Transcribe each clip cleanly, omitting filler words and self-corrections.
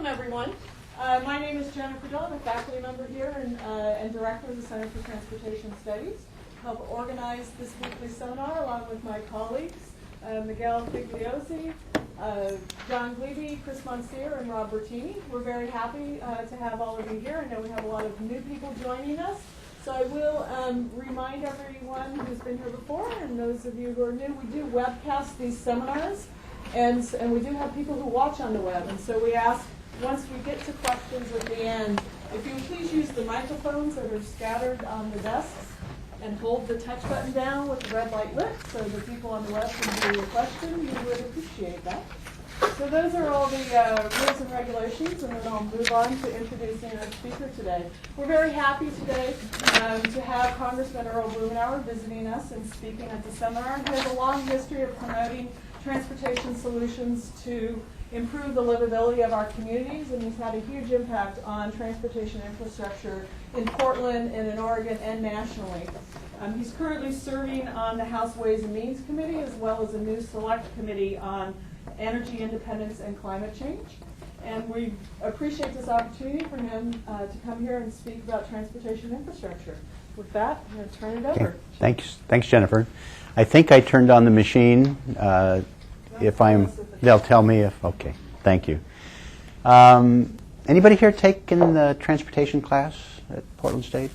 everyone. My name is Jennifer Dill. I'm a faculty member here and director of the Center for Transportation Studies. Help organize this weekly seminar along with my colleagues, Miguel Figliozzi, John Glebe, Chris Monsieur, and Rob Bertini. We're very happy to have all of you here. I know we have a lot of new people joining us. So I will remind everyone who's been here before, and those of you who are new, we do webcast these seminars, and we do have people who watch on the web. And so we ask, once we get to questions at the end, if you would please use the microphones that are scattered on the desks and hold the touch button down with the red light lit so the people on the web can hear your question. We would appreciate that. So those are all the rules and regulations, and then I'll move on to introducing our speaker today. We're very happy today to have Congressman Earl Blumenauer visiting us and speaking at the seminar. He has a long history of promoting transportation solutions to improve the livability of our communities, and he's had a huge impact on transportation infrastructure in Portland and in Oregon and nationally. He's currently serving on the House Ways and Means Committee as well as a new select committee on energy independence and climate change. And we appreciate this opportunity for him to come here and speak about transportation infrastructure. With that, I'm going to turn it over. Okay. Thanks, Jennifer. I think I turned on the machine. They'll tell me if, okay, thank you. Anybody here taken the transportation class at Portland State?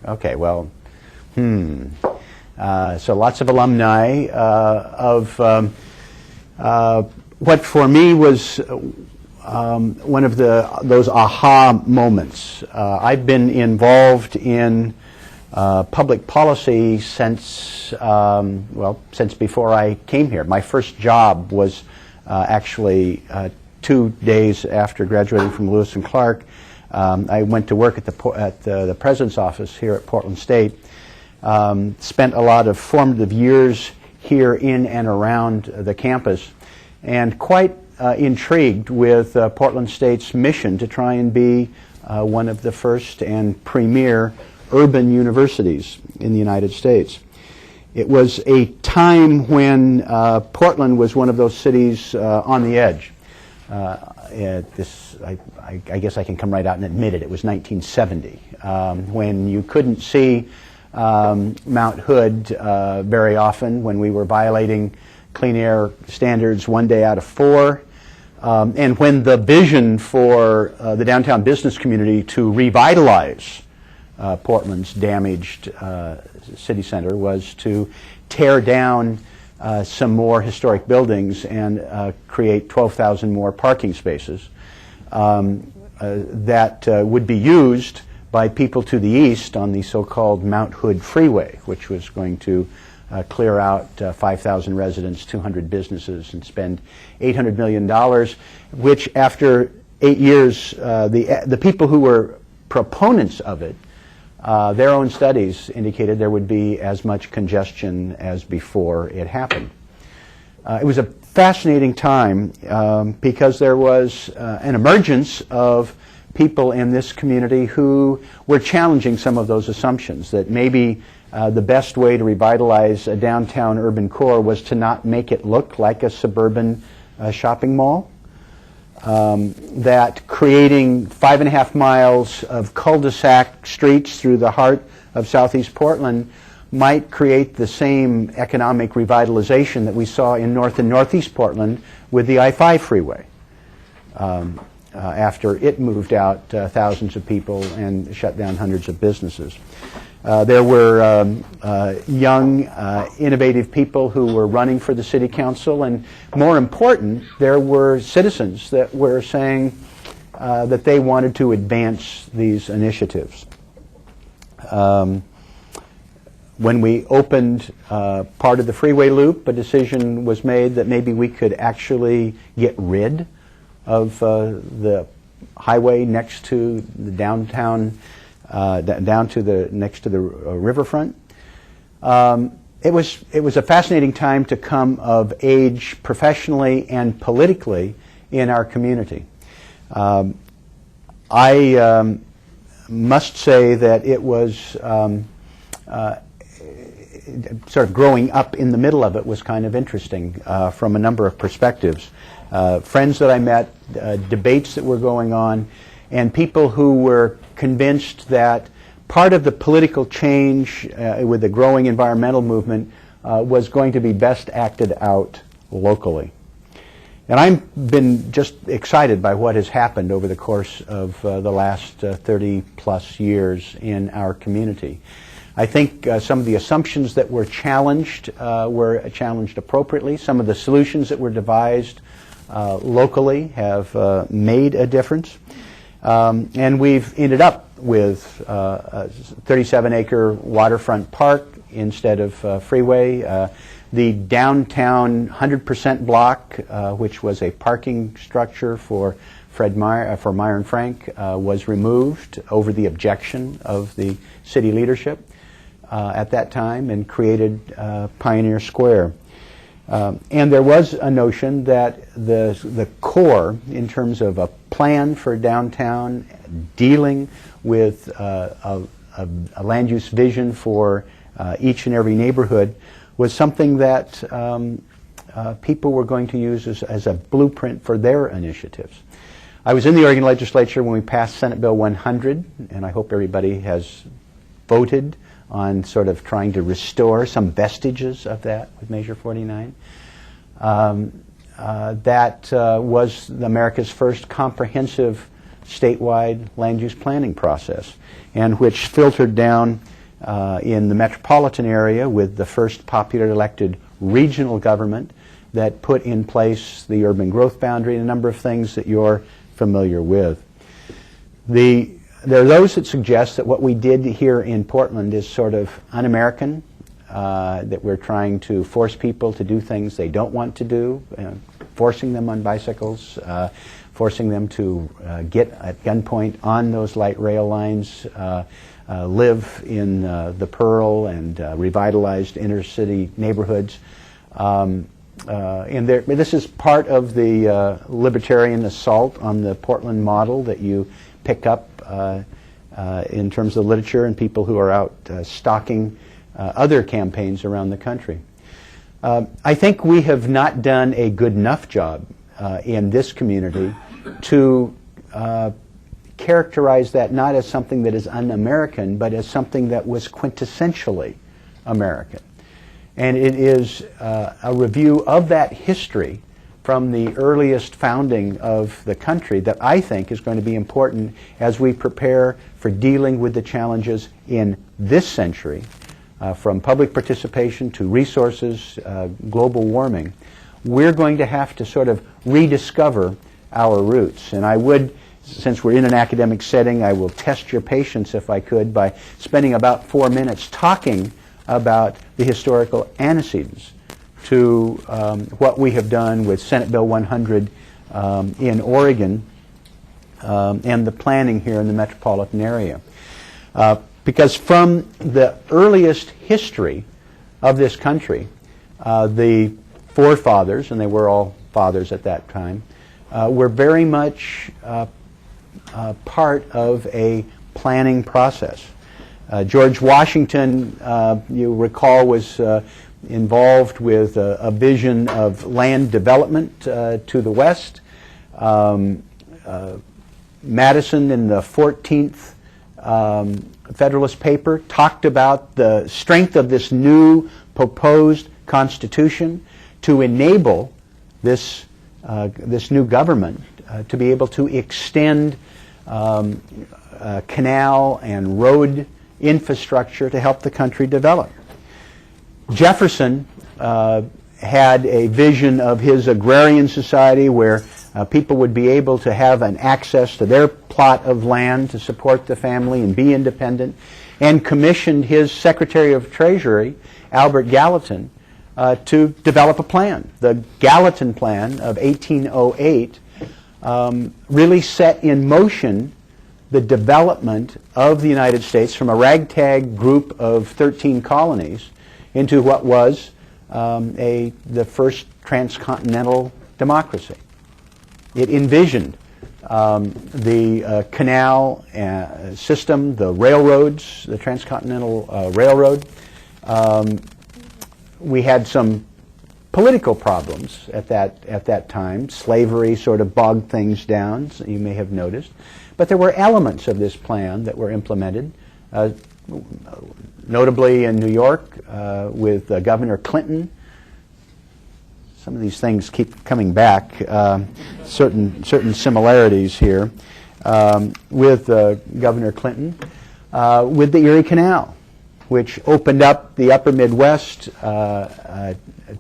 Okay, well, so lots of alumni of what for me was one of those aha moments. I've been involved in public policy since before I came here. My first job was actually 2 days after graduating from Lewis and Clark. I went to work at the President's office here at Portland State. Spent a lot of formative years here in and around the campus, and quite intrigued with Portland State's mission to try and be one of the first and premier urban universities in the United States. It was a time when Portland was one of those cities on the edge. I guess I can come right out and admit it. It was 1970, when you couldn't see Mount Hood very often, when we were violating clean air standards 1 day out of 4, and when the vision for the downtown business community to revitalize Portland's damaged city center was to tear down some more historic buildings and create 12,000 more parking spaces that would be used by people to the east on the so-called Mount Hood Freeway, which was going to clear out 5,000 residents, 200 businesses, and spend $800 million, which after 8 years, the people who were proponents of it, their own studies indicated there would be as much congestion as before it happened. It was a fascinating time because there was an emergence of people in this community who were challenging some of those assumptions, that maybe the best way to revitalize a downtown urban core was to not make it look like a suburban shopping mall. That creating 5.5 miles of cul-de-sac streets through the heart of southeast Portland might create the same economic revitalization that we saw in north and northeast Portland with the I-5 freeway after it moved out thousands of people and shut down hundreds of businesses. There were young, innovative people who were running for the city council, and more important, there were citizens that were saying that they wanted to advance these initiatives. When we opened part of the freeway loop, a decision was made that maybe we could actually get rid of the highway next to the downtown, next to the riverfront. It was a fascinating time to come of age professionally and politically in our community. I must say that it was sort of growing up in the middle of it was kind of interesting from a number of perspectives. Friends that I met, debates that were going on, and people who were convinced that part of the political change with the growing environmental movement was going to be best acted out locally. And I've been just excited by what has happened over the course of the last 30 plus years in our community. I think some of the assumptions that were challenged appropriately. Some of the solutions that were devised locally have made a difference. And we've ended up with a 37-acre waterfront park instead of freeway. The downtown 100% block, which was a parking structure for Meyer and Frank, was removed over the objection of the city leadership at that time and created Pioneer Square. And there was a notion that the core, in terms of a plan for downtown, dealing with a land use vision for each and every neighborhood, was something that people were going to use as a blueprint for their initiatives. I was in the Oregon legislature when we passed Senate Bill 100, and I hope everybody has voted on sort of trying to restore some vestiges of that with Measure 49. That was America's first comprehensive statewide land use planning process, and which filtered down in the metropolitan area with the first popular elected regional government that put in place the urban growth boundary and a number of things that you're familiar with. There are those that suggest that what we did here in Portland is sort of un-American, that we're trying to force people to do things they don't want to do, forcing them on bicycles, forcing them to get at gunpoint on those light rail lines, live in the Pearl and revitalized inner city neighborhoods. And this is part of the libertarian assault on the Portland model that you pick up in terms of the literature and people who are out stalking other campaigns around the country. I think we have not done a good enough job in this community to characterize that not as something that is un-American, but as something that was quintessentially American. And it is a review of that history from the earliest founding of the country that I think is going to be important as we prepare for dealing with the challenges in this century, from public participation to resources, global warming. We're going to have to sort of rediscover our roots. And I would, since we're in an academic setting, I will test your patience, if I could, by spending about 4 minutes talking about the historical antecedents to what we have done with Senate Bill 100 in Oregon and the planning here in the metropolitan area. Because from the earliest history of this country, the forefathers, and they were all fathers at that time, were very much part of a planning process. George Washington, you recall, was involved with a vision of land development to the west. Madison, in the 14th Federalist paper, talked about the strength of this new proposed Constitution to enable this new government to be able to extend canal and road infrastructure to help the country develop. Jefferson had a vision of his agrarian society where people would be able to have an access to their plot of land to support the family and be independent, and commissioned his Secretary of Treasury, Albert Gallatin, to develop a plan. The Gallatin Plan of 1808 really set in motion the development of the United States from a ragtag group of 13 colonies into what was the first transcontinental democracy. It envisioned the canal system, the railroads, the transcontinental railroad, we had some political problems at that time. Slavery sort of bogged things down, so you may have noticed. But there were elements of this plan that were implemented, notably in New York with Governor Clinton. Some of these things keep coming back, certain similarities here with Governor Clinton, with the Erie Canal, which opened up the upper Midwest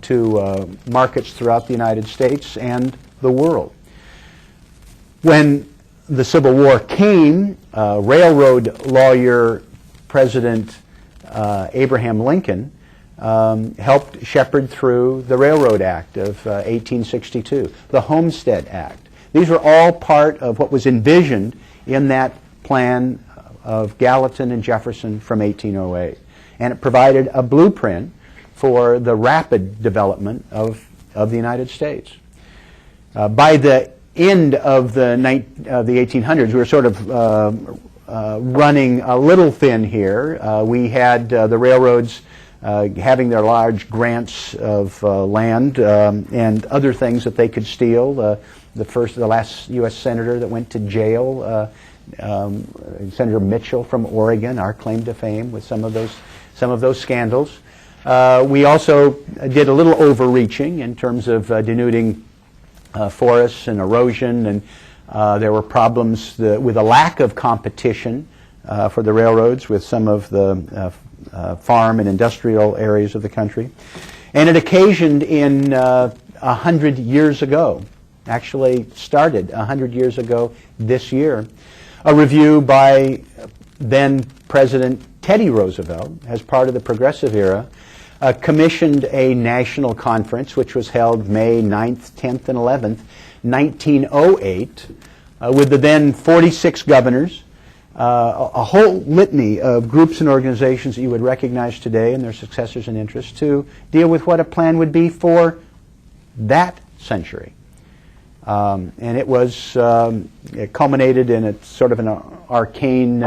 to markets throughout the United States and the world. When the Civil War came, railroad lawyer President Abraham Lincoln helped shepherd through the Railroad Act of 1862, the Homestead Act. These were all part of what was envisioned in that plan of Gallatin and Jefferson from 1808. And it provided a blueprint for the rapid development of the United States. By the end of the 1800s, we were sort of running a little thin here. We had the railroads having their large grants of land and other things that they could steal. The last U.S. senator that went to jail, Senator Mitchell from Oregon, our claim to fame with some of those scandals. We also did a little overreaching in terms of denuding forests and erosion, and there were problems with a lack of competition for the railroads with some of the farm and industrial areas of the country. And it occasioned in 100 years ago, actually started 100 years ago this year, a review by then President Teddy Roosevelt, as part of the Progressive Era, commissioned a national conference which was held May 9th, 10th, and 11th, 1908, with the then 46 governors, a whole litany of groups and organizations that you would recognize today and their successors and interests to deal with what a plan would be for that century. And it culminated in a sort of an arcane,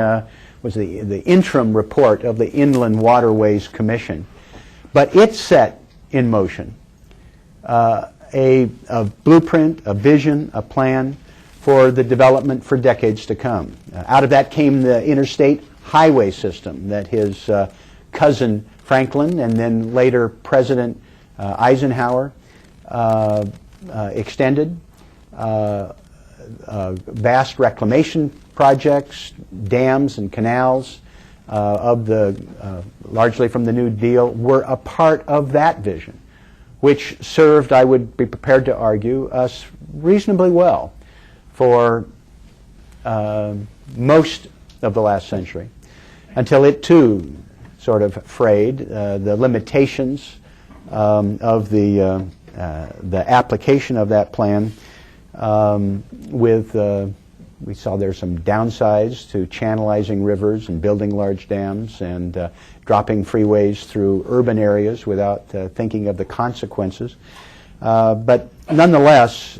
was the interim report of the Inland Waterways Commission. But it set in motion a blueprint, a vision, a plan for the development for decades to come. Out of that came the interstate highway system that his cousin Franklin and then later President Eisenhower extended. Vast reclamation projects, dams and canals largely from the New Deal were a part of that vision, which served, I would be prepared to argue, us reasonably well for most of the last century, until it too sort of frayed. The limitations of the application of that plan we saw there's some downsides to channelizing rivers and building large dams and dropping freeways through urban areas without thinking of the consequences. But nonetheless,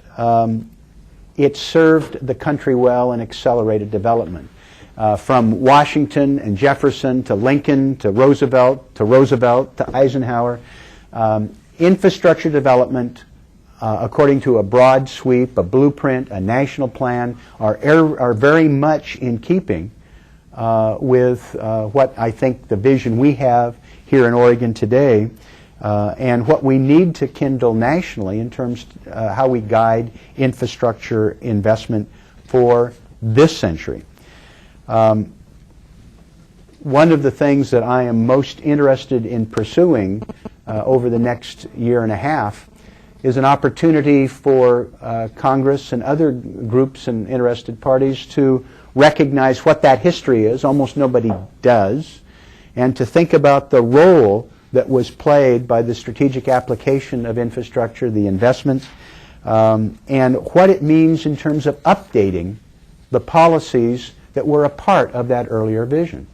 it served the country well and accelerated development. From Washington and Jefferson to Lincoln to Roosevelt to Eisenhower, infrastructure development according to a broad sweep, a blueprint, a national plan, are very much in keeping with what I think the vision we have here in Oregon today and what we need to kindle nationally in terms of how we guide infrastructure investment for this century. One of the things that I am most interested in pursuing over the next year and a half is an opportunity for Congress and other groups and interested parties to recognize what that history is. Almost nobody does. And to think about the role that was played by the strategic application of infrastructure, the investments, and what it means in terms of updating the policies that were a part of that earlier vision.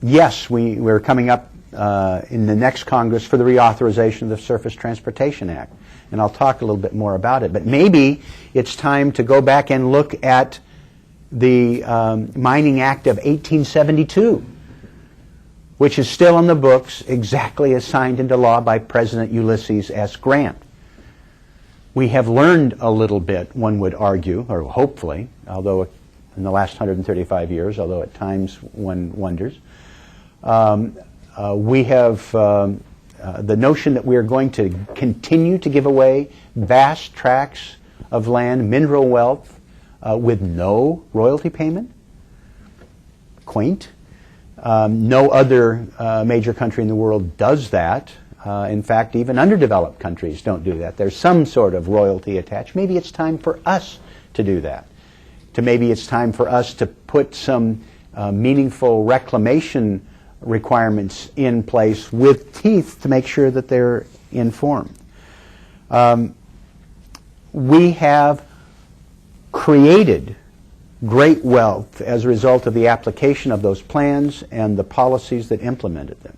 Yes, we're coming up in the next Congress for the reauthorization of the Surface Transportation Act. And I'll talk a little bit more about it. But maybe it's time to go back and look at the Mining Act of 1872 which is still in the books exactly as signed into law by President Ulysses S. Grant. We have learned a little bit, one would argue, or hopefully, although in the last 135 years, although at times one wonders. We have the notion that we are going to continue to give away vast tracts of land, mineral wealth, with no royalty payment. Quaint. No other major country in the world does that. In fact, even underdeveloped countries don't do that. There's some sort of royalty attached. Maybe it's time for us to do that. Maybe it's time for us to put some meaningful reclamation requirements in place with teeth to make sure that they're informed. We have created great wealth as a result of the application of those plans and the policies that implemented them.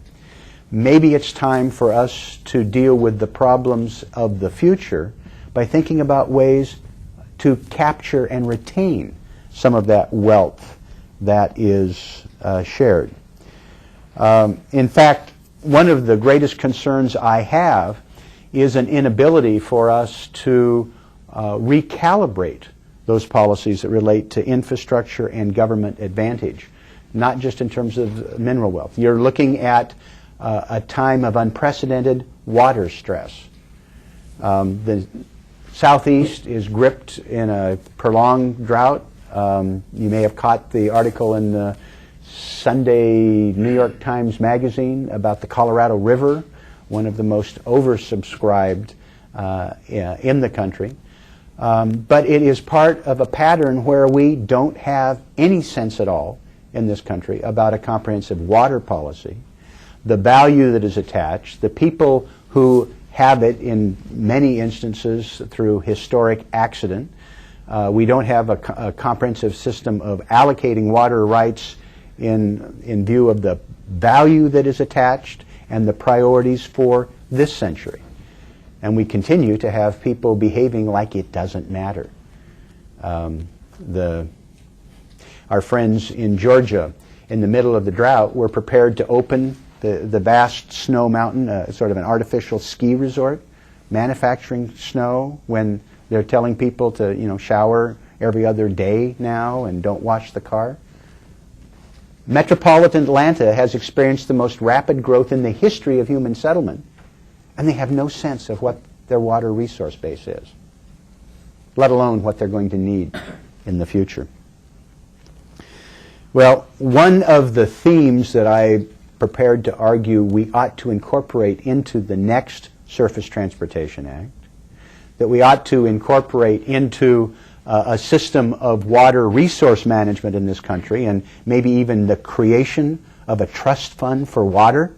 Maybe it's time for us to deal with the problems of the future by thinking about ways to capture and retain some of that wealth that is shared. In fact, one of the greatest concerns I have is an inability for us to recalibrate those policies that relate to infrastructure and government advantage, not just in terms of mineral wealth. You're looking at a time of unprecedented water stress. The Southeast is gripped in a prolonged drought. You may have caught the article in the Sunday New York Times Magazine about the Colorado River, one of the most oversubscribed in the country. But it is part of a pattern where we don't have any sense at all in this country about a comprehensive water policy, the value that is attached, the people who have it in many instances through historic accident. We don't have a comprehensive system of allocating water rights in view of the value that is attached and the priorities for this century. And we continue to have people behaving like it doesn't matter. Our friends in Georgia, in the middle of the drought, were prepared to open the vast snow mountain, sort of an artificial ski resort, manufacturing snow when they're telling people to, shower every other day now and don't wash the car. Metropolitan Atlanta has experienced the most rapid growth in the history of human settlement, and they have no sense of what their water resource base is, let alone what they're going to need in the future. Well, one of the themes that I prepared to argue we ought to incorporate into the next Surface Transportation Act, that we ought to incorporate into a system of water resource management in this country, and maybe even the creation of a trust fund for water,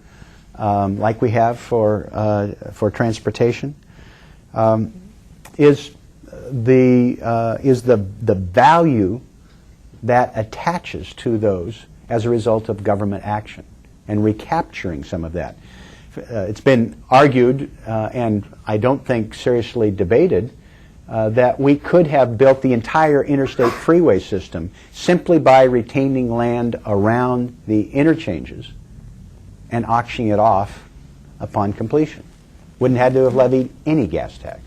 like we have for transportation, is the value that attaches to those as a result of government action and recapturing some of that. It's been argued, and I don't think seriously debated, that we could have built the entire interstate freeway system simply by retaining land around the interchanges and auctioning it off upon completion. Wouldn't have to have levied any gas tax.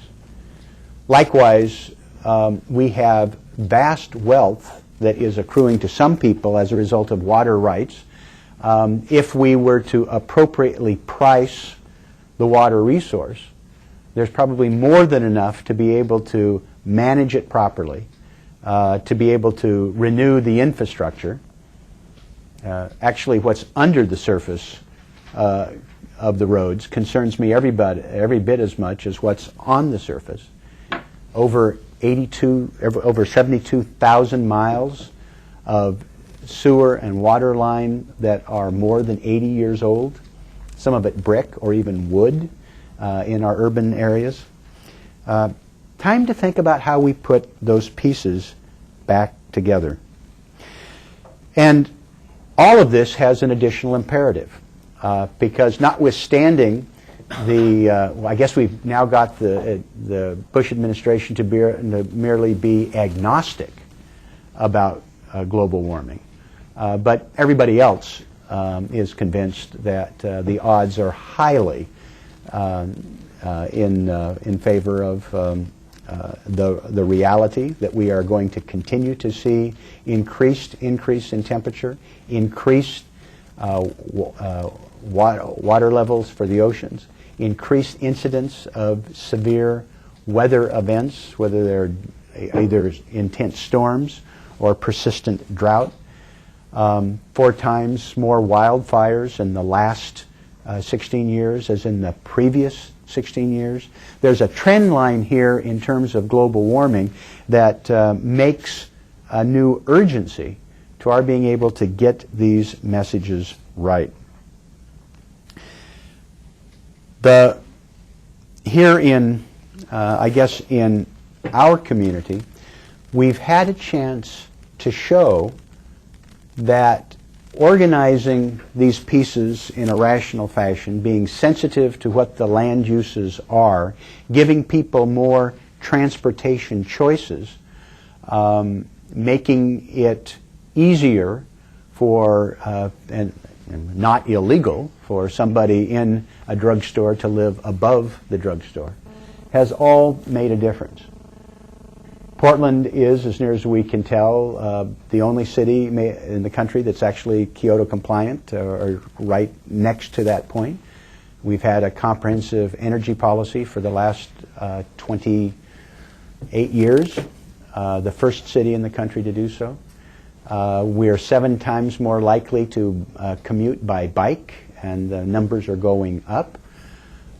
Likewise, we have vast wealth that is accruing to some people as a result of water rights. If we were to appropriately price the water resource, there's probably more than enough to be able to manage it properly, to be able to renew the infrastructure. Actually, what's under the surface of the roads concerns me every bit as much as what's on the surface. Over 72,000 miles of sewer and water line that are more than 80 years old, some of it brick or even wood in our urban areas. Time to think about how we put those pieces back together. And all of this has an additional imperative, because notwithstanding I guess we've now got the Bush administration to merely be agnostic about global warming. But everybody else is convinced that the odds are highly in favor of the reality that we are going to continue to see increase in temperature, increased water levels for the oceans, increased incidence of severe weather events, whether they're either intense storms or persistent drought. 4 times more wildfires in the last 16 years as in the previous 16 years. There's a trend line here in terms of global warming that makes a new urgency to our being able to get these messages right. Here in, I guess, in our community, we've had a chance to show that organizing these pieces in a rational fashion, being sensitive to what the land uses are, giving people more transportation choices, making it easier for, and not illegal, for somebody in a drugstore to live above the drugstore, has all made a difference. Portland is, as near as we can tell, the only city in the country that's actually Kyoto compliant, or right next to that point. We've had a comprehensive energy policy for the last 28 years, the first city in the country to do so. We're 7 times more likely to commute by bike, and the numbers are going up.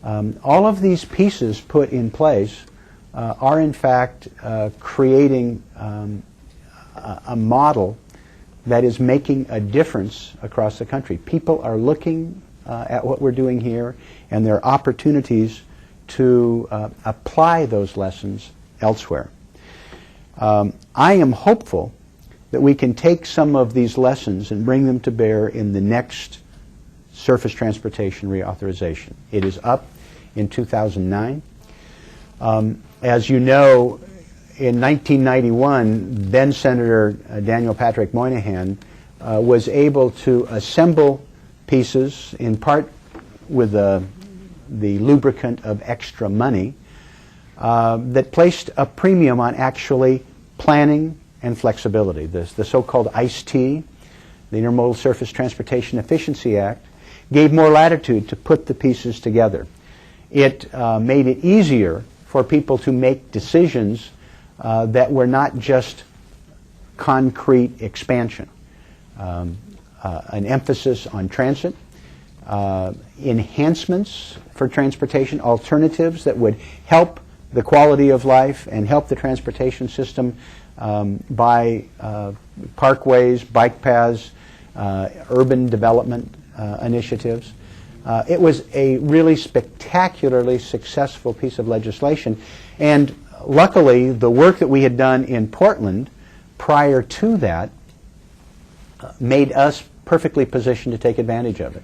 All of these pieces put in place are in fact creating a model that is making a difference across the country. People are looking at what we're doing here, and there are opportunities to apply those lessons elsewhere. I am hopeful that we can take some of these lessons and bring them to bear in the next surface transportation reauthorization. It is up in 2009. As you know, in 1991, then Senator Daniel Patrick Moynihan was able to assemble pieces, in part with the lubricant of extra money, that placed a premium on actually planning and flexibility. The so-called ICE-T, the Intermodal Surface Transportation Efficiency Act, gave more latitude to put the pieces together. It made it easier for people to make decisions that were not just concrete expansion. An emphasis on transit, enhancements for transportation, alternatives that would help the quality of life and help the transportation system by parkways, bike paths, urban development initiatives. It was a really spectacularly successful piece of legislation, and luckily the work that we had done in Portland prior to that made us perfectly positioned to take advantage of it.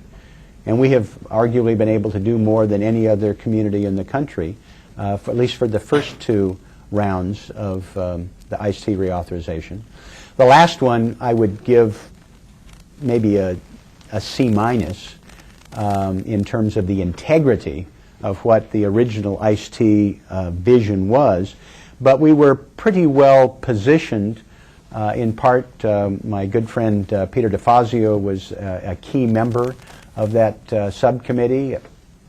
And we have arguably been able to do more than any other community in the country, at least for the first 2 rounds of the ICE-T reauthorization. The last one I would give maybe a C- in terms of the integrity of what the original ICE-T vision was, but we were pretty well positioned. In part, my good friend Peter DeFazio was a key member of that subcommittee.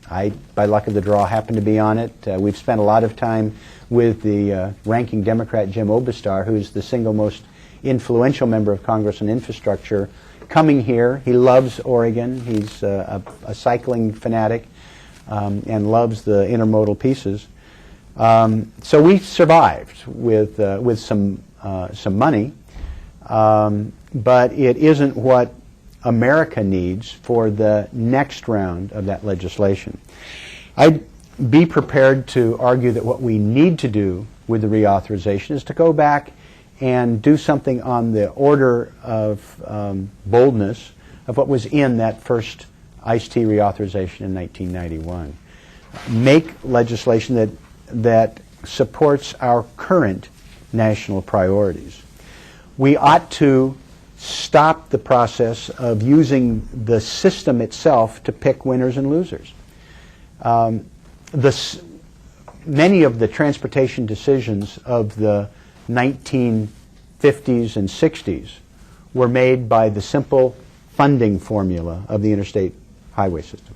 I, by luck of the draw, happened to be on it. We've spent a lot of time with the ranking Democrat Jim Obastar, who's the single most influential member of Congress on infrastructure, coming here. He loves Oregon. He's a cycling fanatic and loves the intermodal pieces. So we survived with some money, but it isn't what America needs for the next round of that legislation. I'd be prepared to argue that what we need to do with the reauthorization is to go back and do something on the order of boldness of what was in that first ICE-T reauthorization in 1991. Make legislation that supports our current national priorities. We ought to stop the process of using the system itself to pick winners and losers. Many of the transportation decisions of the 1950s and 60s were made by the simple funding formula of the interstate highway system.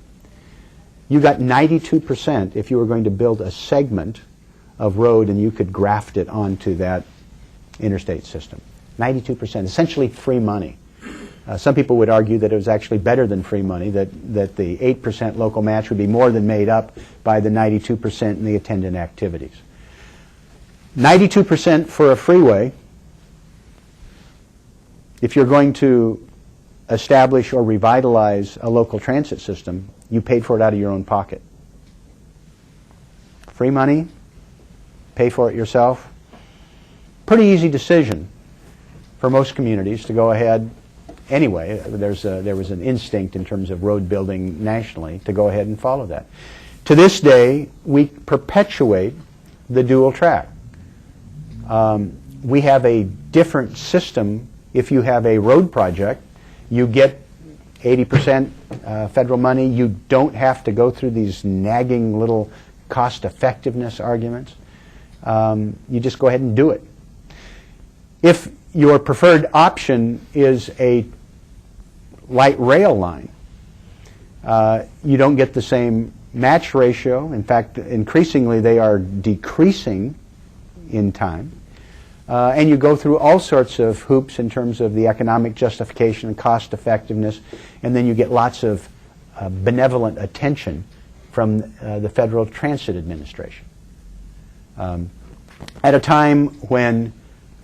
You got 92% if you were going to build a segment of road and you could graft it onto that interstate system. 92%, essentially free money. Some people would argue that it was actually better than free money, that the 8% local match would be more than made up by the 92% in the attendant activities. 92% for a freeway, if you're going to establish or revitalize a local transit system, you paid for it out of your own pocket. Free money, pay for it yourself. Pretty easy decision for most communities to go ahead anyway. There was an instinct in terms of road building nationally to go ahead and follow that. To this day, we perpetuate the dual track. We have a different system. If you have a road project, you get 80% federal money. You don't have to go through these nagging little cost effectiveness arguments. You just go ahead and do it. If your preferred option is a light rail line, you don't get the same match ratio. In fact, increasingly they are decreasing in time. And you go through all sorts of hoops in terms of the economic justification and cost effectiveness, and then you get lots of benevolent attention from the Federal Transit Administration. At a time when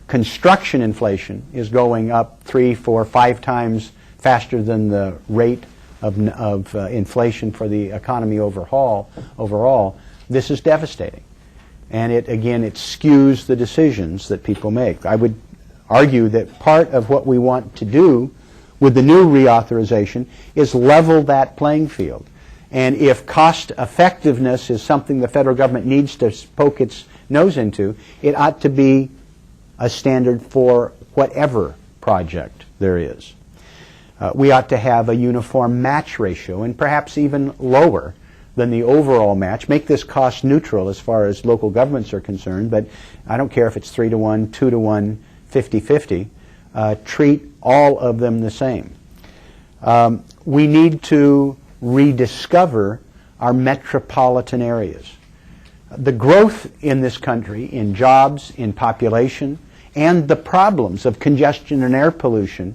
construction inflation is going up 3, 4, 5 times faster than the rate of inflation for the economy overall, this is devastating. And it skews the decisions that people make. I would argue that part of what we want to do with the new reauthorization is level that playing field. And if cost effectiveness is something the federal government needs to poke its nose into, it ought to be a standard for whatever project there is. We ought to have a uniform match ratio, and perhaps even lower than the overall match. Make this cost neutral as far as local governments are concerned, but I don't care if it's 3-to-1, 2-to-1, 50-50. Treat all of them the same. We need to rediscover our metropolitan areas. The growth in this country, in jobs, in population, and the problems of congestion and air pollution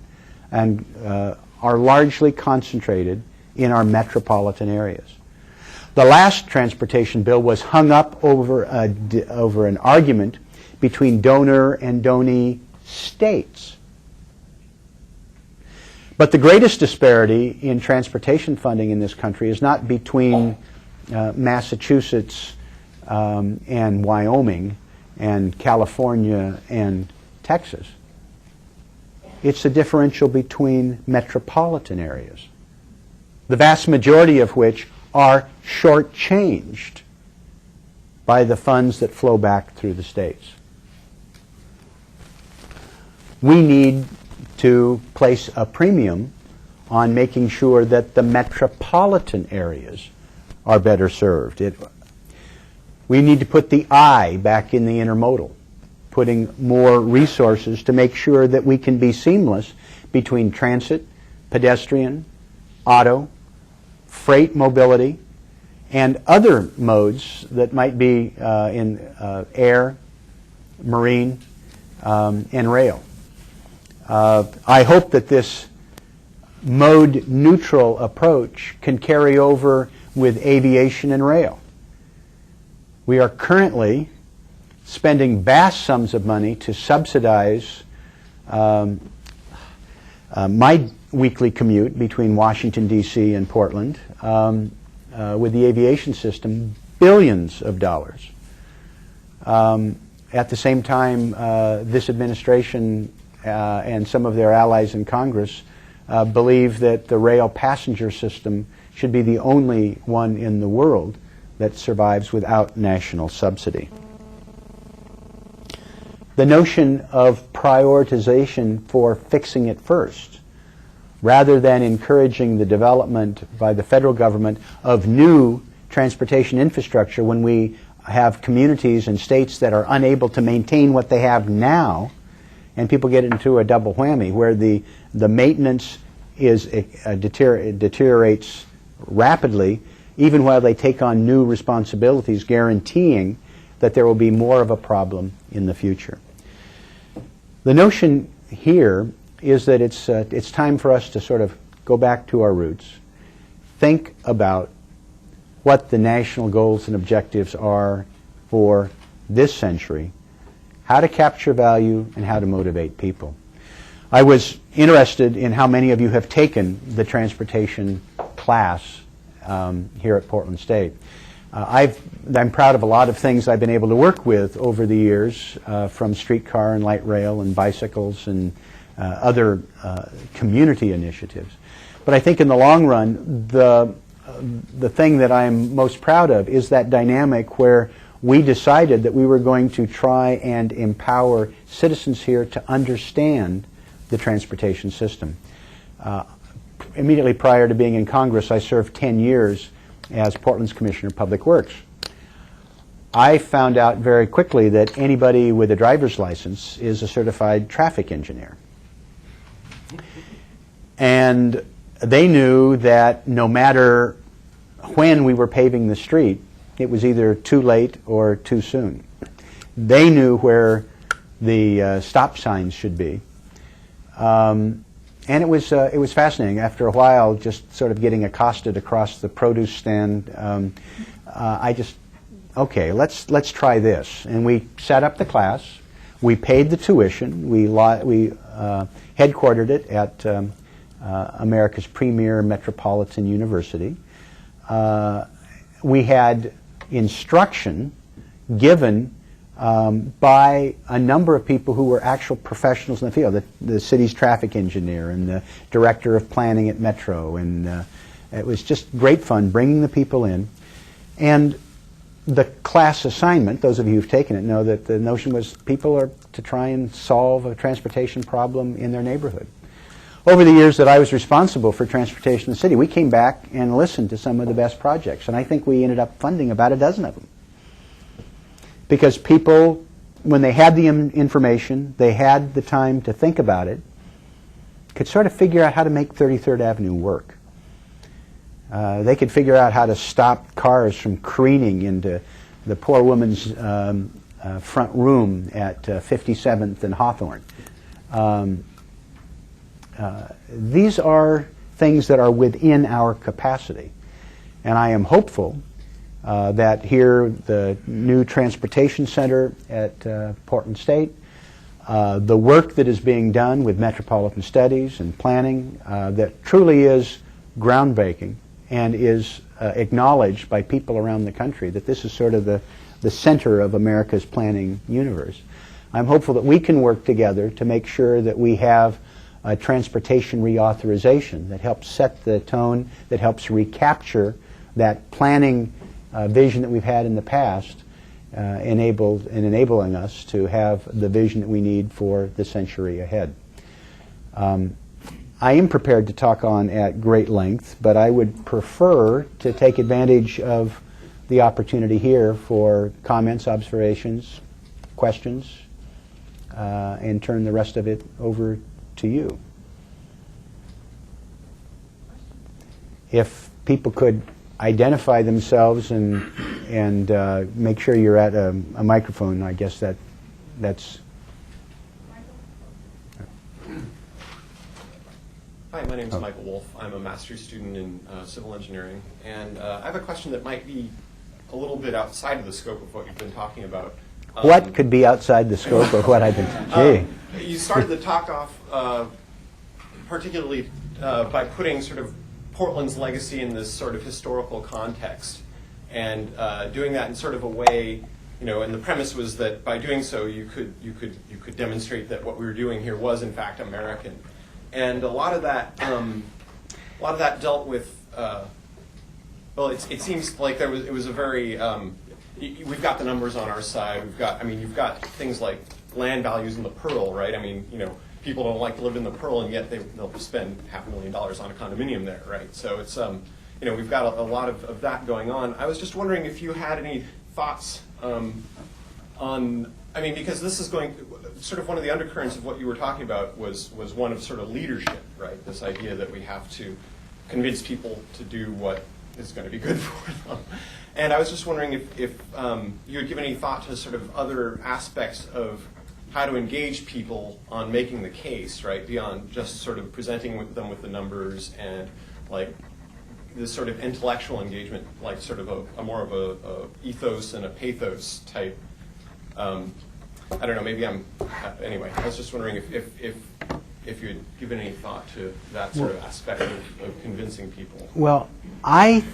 are largely concentrated in our metropolitan areas. The last transportation bill was hung up over an argument between donor and donee states. But the greatest disparity in transportation funding in this country is not between Massachusetts and Wyoming and California and Texas. It's the differential between metropolitan areas, the vast majority of which are shortchanged by the funds that flow back through the states. We need to place a premium on making sure that the metropolitan areas are better served. We need to put the I back in the intermodal, putting more resources to make sure that we can be seamless between transit, pedestrian, auto, freight mobility, and other modes that might be in air, marine, and rail. I hope that this mode-neutral approach can carry over with aviation and rail. We are currently spending vast sums of money to subsidize my weekly commute between Washington, D.C. and Portland with the aviation system, billions of dollars. At the same time, this administration and some of their allies in Congress believe that the rail passenger system should be the only one in the world that survives without national subsidy. the notion of prioritization for fixing it first, rather than encouraging the development by the federal government of new transportation infrastructure when we have communities and states that are unable to maintain what they have now, and people get into a double whammy where the maintenance is deteriorates rapidly, even while they take on new responsibilities, guaranteeing that there will be more of a problem in the future. The notion here is that it's time for us to sort of go back to our roots, think about what the national goals and objectives are for this century, how to capture value, and how to motivate people. I was interested in how many of you have taken the transportation class here at Portland State. I'm proud of a lot of things I've been able to work with over the years, from streetcar and light rail and bicycles and other community initiatives. But I think in the long run, the thing that I'm most proud of is that dynamic where we decided that we were going to try and empower citizens here to understand the transportation system. Immediately prior to being in Congress, I served 10 years as Portland's Commissioner of Public Works. I found out very quickly that anybody with a driver's license is a certified traffic engineer. And they knew that no matter when we were paving the street, it was either too late or too soon. They knew where the stop signs should be. And it was fascinating. After a while, just sort of getting accosted across the produce stand, I just, okay, let's try this. And we set up the class. We paid the tuition. We headquartered it at America's premier metropolitan university. We had instruction given by a number of people who were actual professionals in the field, the city's traffic engineer and the director of planning at Metro, and it was just great fun bringing the people in. And the class assignment, those of you who've taken it know that the notion was people are to try and solve a transportation problem in their neighborhood. Over the years that I was responsible for transportation in the city, we came back and listened to some of the best projects, and I think we ended up funding about a dozen of them. Because people, when they had the information, they had the time to think about it, could sort of figure out how to make 33rd Avenue work. They could figure out how to stop cars from careening into the poor woman's front room at 57th and Hawthorne. These are things that are within our capacity. And I am hopeful that here, the new transportation center at Portland State, the work that is being done with metropolitan studies and planning that truly is groundbreaking and is acknowledged by people around the country, that this is sort of the center of America's planning universe. I'm hopeful that we can work together to make sure that we have a transportation reauthorization that helps set the tone, that helps recapture that planning vision that we've had in the past, enabling us to have the vision that we need for the century ahead. I am prepared to talk on at great length, but I would prefer to take advantage of the opportunity here for comments, observations, questions, and turn the rest of it over to you. If people could identify themselves and make sure you're at a microphone, I guess that's. Hi, my name is Michael Wolf. I'm a master's student in civil engineering, and I have a question that might be a little bit outside of the scope of what you've been talking about. What could be outside the scope of what I've been? You started the talk off particularly by putting sort of Portland's legacy in this sort of historical context, and doing that in sort of a way, you know, and the premise was that by doing so you could demonstrate that what we were doing here was in fact American, and a lot of that dealt with well, it seems like it was a very we've got the numbers on our side. You've got things like land values in the Pearl, right? I mean, people don't like to live in the Pearl, and yet they'll spend $500,000 on a condominium there, right? So it's, we've got a lot of that going on. I was just wondering if you had any thoughts on, because this is going, sort of one of the undercurrents of what you were talking about was one of sort of leadership, right? This idea that we have to convince people to do what is going to be good for them. And I was just wondering if you had given any thought to sort of other aspects of how to engage people on making the case, right, beyond just sort of presenting them with the numbers and like this sort of intellectual engagement, like sort of a more of a ethos and a pathos type. I don't know. Maybe anyway, I was just wondering if you had given any thought to that sort of aspect of convincing people. Well, I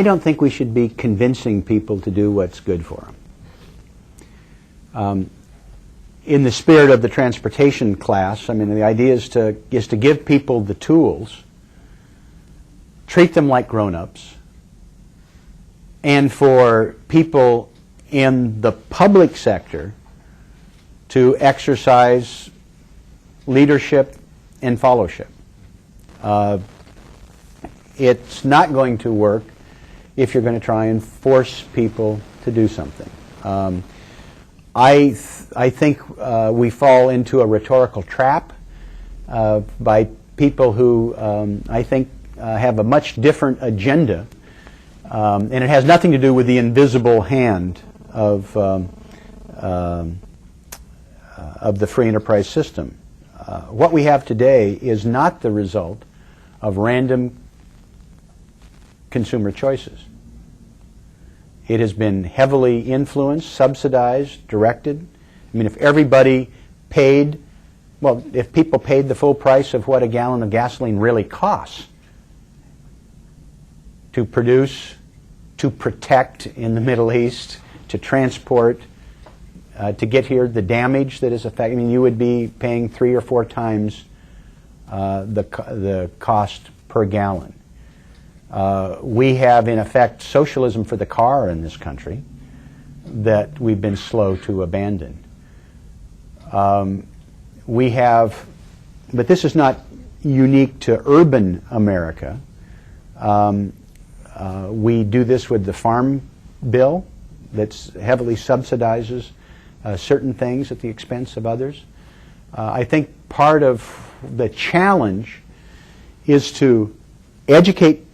don't think we should be convincing people to do what's good for them. In the spirit of the transportation class, the idea is to give people the tools, treat them like grown-ups, and for people in the public sector to exercise leadership and fellowship. It's not going to work if you're going to try and force people to do something. I think we fall into a rhetorical trap by people who I think have a much different agenda, and it has nothing to do with the invisible hand of the free enterprise system. What we have today is not the result of random consumer choices. It has been heavily influenced, subsidized, directed. If everybody paid, if people paid the full price of what a gallon of gasoline really costs to produce, to protect in the Middle East, to transport, to get here, the damage that is affected, you would be paying 3 or 4 times the cost per gallon. We have, in effect, socialism for the car in this country that we've been slow to abandon. We have, but this is not unique to urban America. We do this with the farm bill that heavily subsidizes certain things at the expense of others. I think part of the challenge is to educate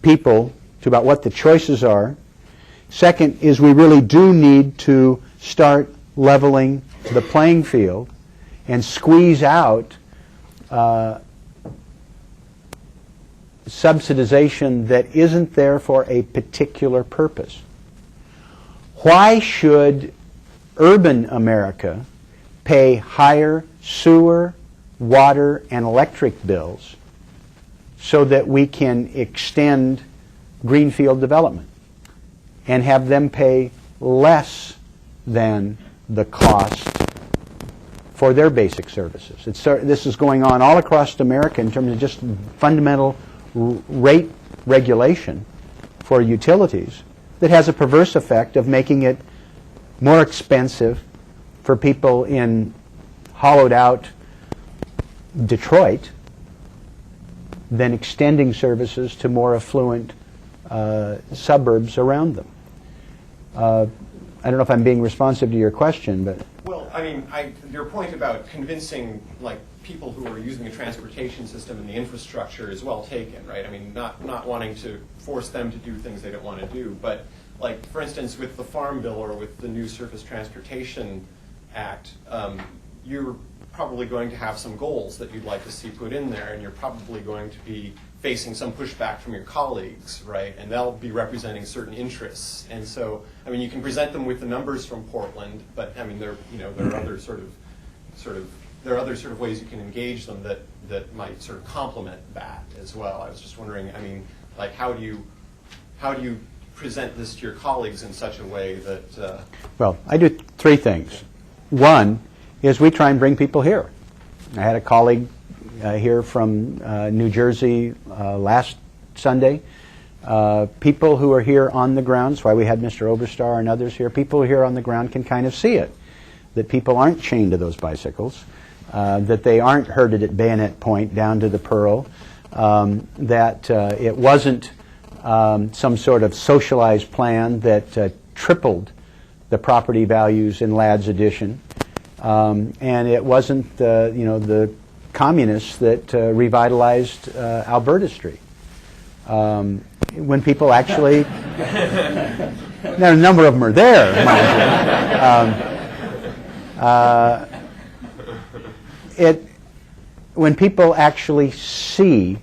people about what the choices are. Second is we really do need to start leveling the playing field and squeeze out subsidization that isn't there for a particular purpose. Why should urban America pay higher sewer, water, and electric bills so that we can extend greenfield development and have them pay less than the cost for their basic services? This is going on all across America in terms of just fundamental rate regulation for utilities that has a perverse effect of making it more expensive for people in hollowed out Detroit than extending services to more affluent suburbs around them. I don't know if I'm being responsive to your question, but... Well, your point about convincing people who are using the transportation system and the infrastructure is well taken, right? Not wanting to force them to do things they don't want to do, but for instance, with the Farm Bill or with the new Surface Transportation Act, you're probably going to have some goals that you'd like to see put in there, and you're probably going to be facing some pushback from your colleagues, right? And they'll be representing certain interests. And so, you can present them with the numbers from Portland, but there are other sort of ways you can engage them that might sort of complement that as well. I was just wondering, how do you present this to your colleagues in such a way that... Well, I do 3 things. One is we try and bring people here. I had a colleague here from New Jersey last Sunday. People who are here on the ground, that's why we had Mr. Oberstar and others here, people who are here on the ground can kind of see it. that people aren't chained to those bicycles, that they aren't herded at bayonet point down to the Pearl, that it wasn't some sort of socialized plan that tripled the property values in Ladd's edition, and it wasn't the communists that revitalized Alberta Street. When people actually, now a number of them are there, mind you. When people actually see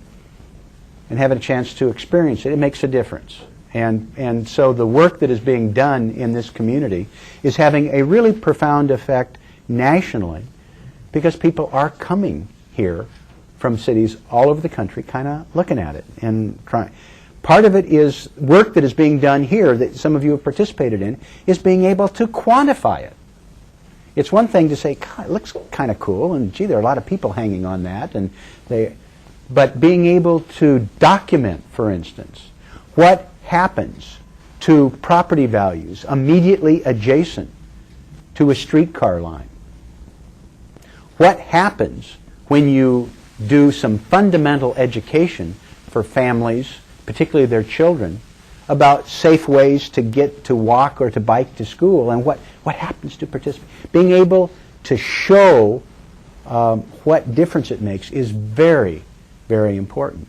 and have a chance to experience it, it makes a difference. And so the work that is being done in this community is having a really profound effect nationally, because people are coming here from cities all over the country kind of looking at it and trying. Part of it is work that is being done here that some of you have participated in, is being able to quantify it. It's one thing to say, God, it looks kind of cool, and gee, there are a lot of people hanging on that, but being able to document, for instance, what happens to property values immediately adjacent to a streetcar line. What happens when you do some fundamental education for families, particularly their children, about safe ways to get to walk or to bike to school, and what happens to participate. Being able to show what difference it makes is very, very important.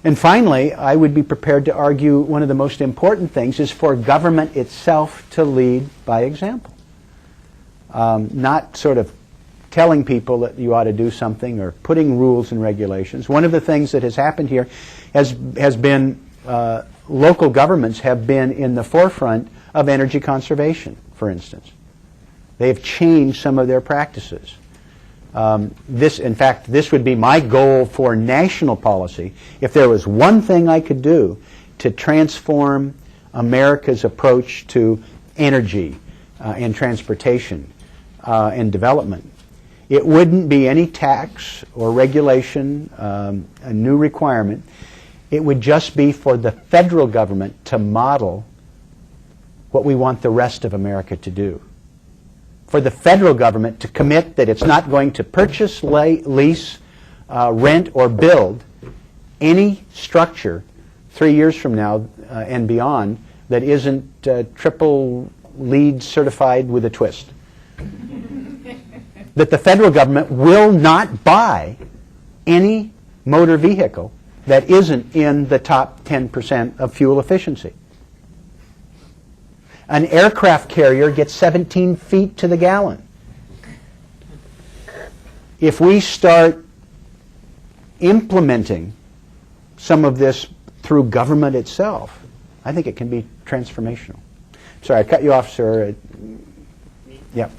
And finally, I would be prepared to argue one of the most important things is for government itself to lead by example. Not sort of telling people that you ought to do something or putting rules and regulations. One of the things that has happened here has been local governments have been in the forefront of energy conservation, for instance. They have changed some of their practices. In fact, this would be my goal for national policy. If there was one thing I could do to transform America's approach to energy and transportation and development, it wouldn't be any tax or regulation, a new requirement. It would just be for the federal government to model what we want the rest of America to do. For the federal government to commit that it's not going to purchase, lease, rent, or build any structure 3 years from now and beyond that isn't triple LEED certified with a twist. That the federal government will not buy any motor vehicle that isn't in the top 10% of fuel efficiency. An aircraft carrier gets 17 feet to the gallon. If we start implementing some of this through government itself, I think it can be transformational. Sorry, I cut you off, sir. Yeah.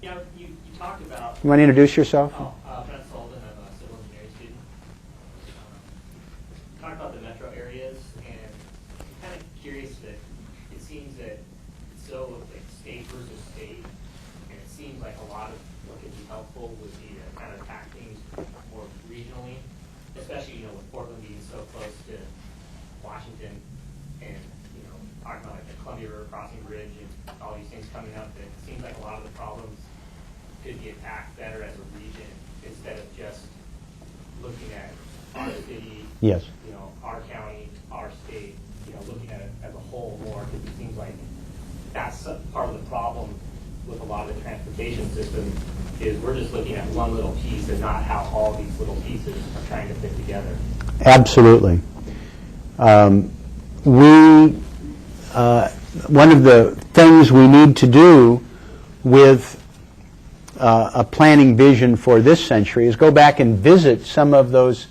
Yeah, you talked about... You want to introduce yourself? Brent Sullivan, I'm a civil engineering student. You talked about the metro areas, and I'm kind of curious that it seems that it's so like state versus state, and it seems like a lot of what could be helpful would be to kind of attack things more regionally, especially with Portland being so close to Washington, and talking about like the Columbia River Crossing Bridge and all these things coming up. That it seems like a lot of the problems could be attacked better as a region instead of just looking at our city, yes, our county, our state, looking at it as a whole more, because it seems like that's part of the problem with a lot of the transportation system is we're just looking at one little piece and not how all these little pieces are trying to fit together. Absolutely. One of the things we need to do with a planning vision for this century is go back and visit some of those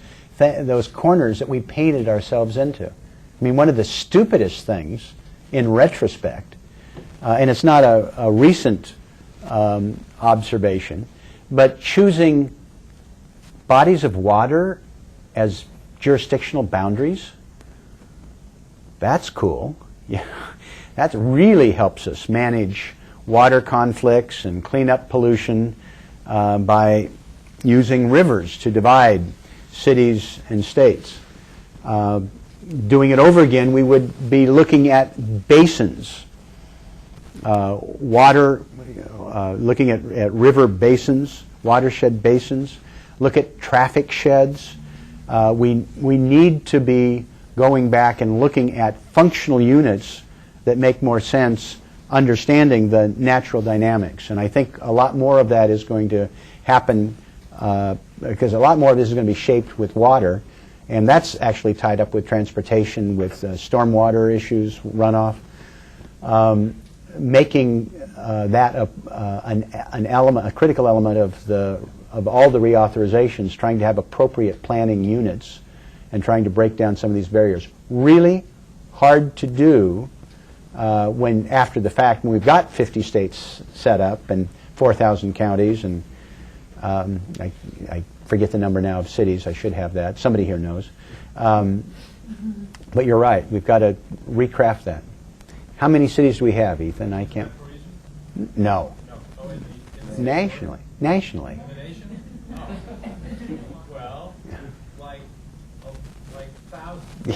corners that we painted ourselves into. I mean, one of the stupidest things in retrospect, and it's not a recent observation, but choosing bodies of water as jurisdictional boundaries, that's cool. Yeah, that really helps us manage water conflicts and clean up pollution by using rivers to divide cities and states. Doing it over again, we would be looking at basins water, looking at river basins, watershed basins, look at traffic sheds. We need to be going back and looking at functional units that make more sense, understanding the natural dynamics. And I think a lot more of that is going to happen because a lot more of this is going to be shaped with water, and that's actually tied up with transportation, with stormwater issues, runoff. Making that an element, a critical element of all the reauthorizations, trying to have appropriate planning units and trying to break down some of these barriers. Really hard to do when after the fact, when we've got 50 states set up and 4,000 counties, and I forget the number now of cities. I should have that. Somebody here knows. But you're right. We've got to recraft that. How many cities do we have, Ethan? I can't. No. Nationally. Nationally. In the nation? Oh. Well, like thousands.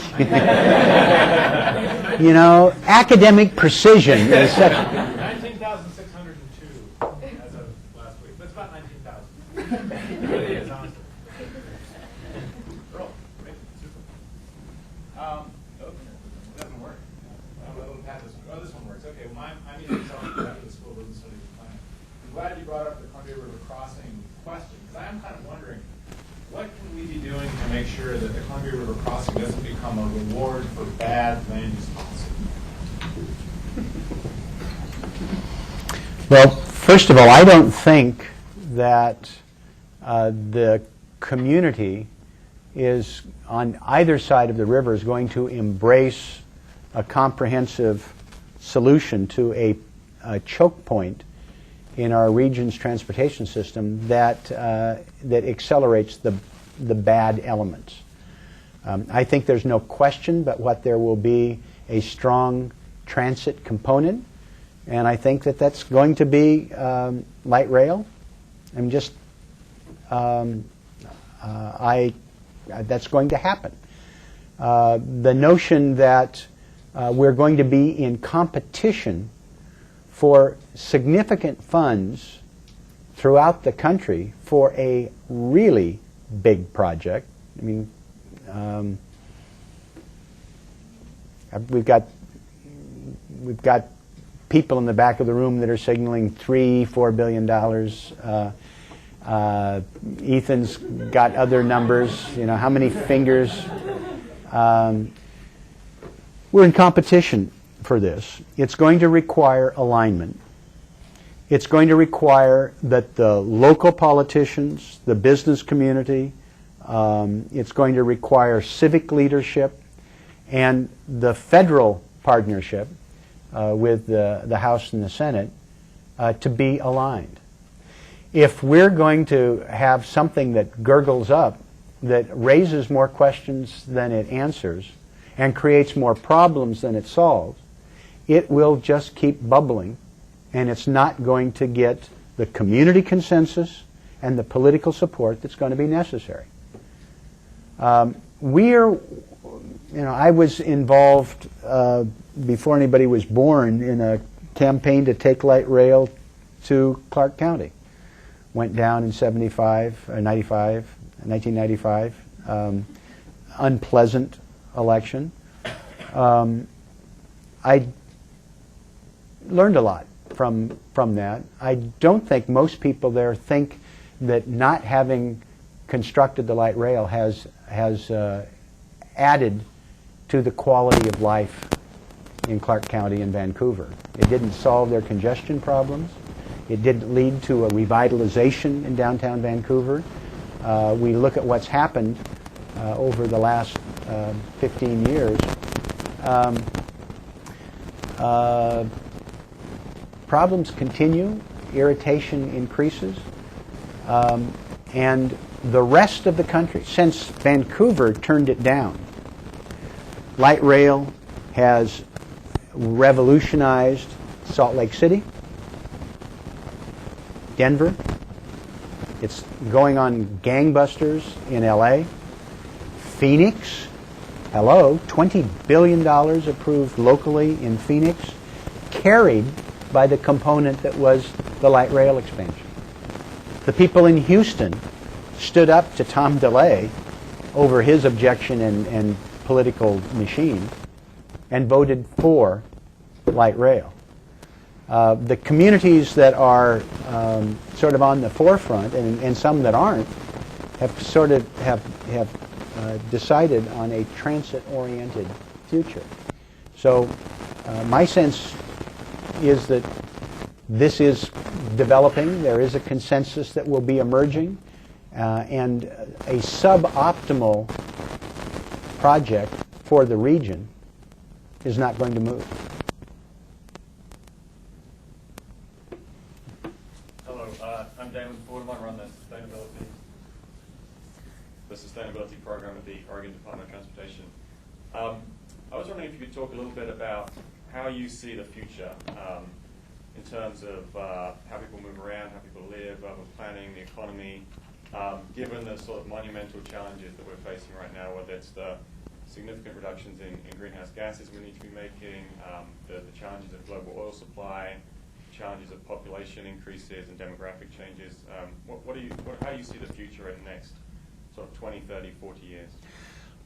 You know, academic precision is such. 19,602 as of last week. That's about 19,000. It really is, honestly. Earl, right? Super. Oh, it doesn't work. Oh, this one works. Okay, well, I'm using something after the School of Business Studies plan. I'm glad you brought up the Columbia River crossing question, because I am kind of wondering, what can we be doing to make sure that the Columbia River crossing doesn't become a reward for bad land use policy? Well, first of all, I don't think that the community is on either side of the river is going to embrace a comprehensive solution to a choke point in our region's transportation system that accelerates the bad elements. I think there's no question but what there will be a strong transit component, and I think that that's going to be light rail. I'm just that's going to happen. The notion that we're going to be in competition for significant funds throughout the country for a really big project. I mean, we've got people in the back of the room that are signaling $3-4 billion. Ethan's got other numbers. You know, how many fingers? We're in competition for this. It's going to require alignment. It's going to require that the local politicians, the business community, it's going to require civic leadership and the federal partnership with the House and the Senate to be aligned. If we're going to have something that gurgles up, that raises more questions than it answers, and creates more problems than it solves, it will just keep bubbling, and it's not going to get the community consensus and the political support that's going to be necessary. I was involved before anybody was born in a campaign to take light rail to Clark County. Went down in 1995, unpleasant election. I learned a lot from that. I don't think most people there think that not having constructed the light rail has added to the quality of life in Clark County and Vancouver. It didn't solve their congestion problems. It didn't lead to a revitalization in downtown Vancouver. We look at what's happened over the last 15 years. Problems continue, irritation increases, and the rest of the country, since Vancouver turned it down, light rail has revolutionized Salt Lake City, Denver. It's going on gangbusters in LA. Phoenix, hello, $20 billion approved locally in Phoenix, carried by the component that was the light rail expansion. The people in Houston stood up to Tom DeLay over his objection and political machine and voted for light rail. The communities that are sort of on the forefront and some that aren't have sort of decided on a transit-oriented future. So my sense is that this is developing. There is a consensus that will be emerging, and a suboptimal project for the region is not going to move. Hello, I'm Damon Fordham. I run the sustainability program at the Oregon Department of Transportation. I was wondering if you could talk a little bit about how you see the future in terms of how people move around, how people live, urban planning, the economy, given the sort of monumental challenges that we're facing right now, whether it's the significant reductions in greenhouse gases we need to be making, the challenges of global oil supply, challenges of population increases and demographic changes. How do you see the future in the next sort of 20, 30, 40 years?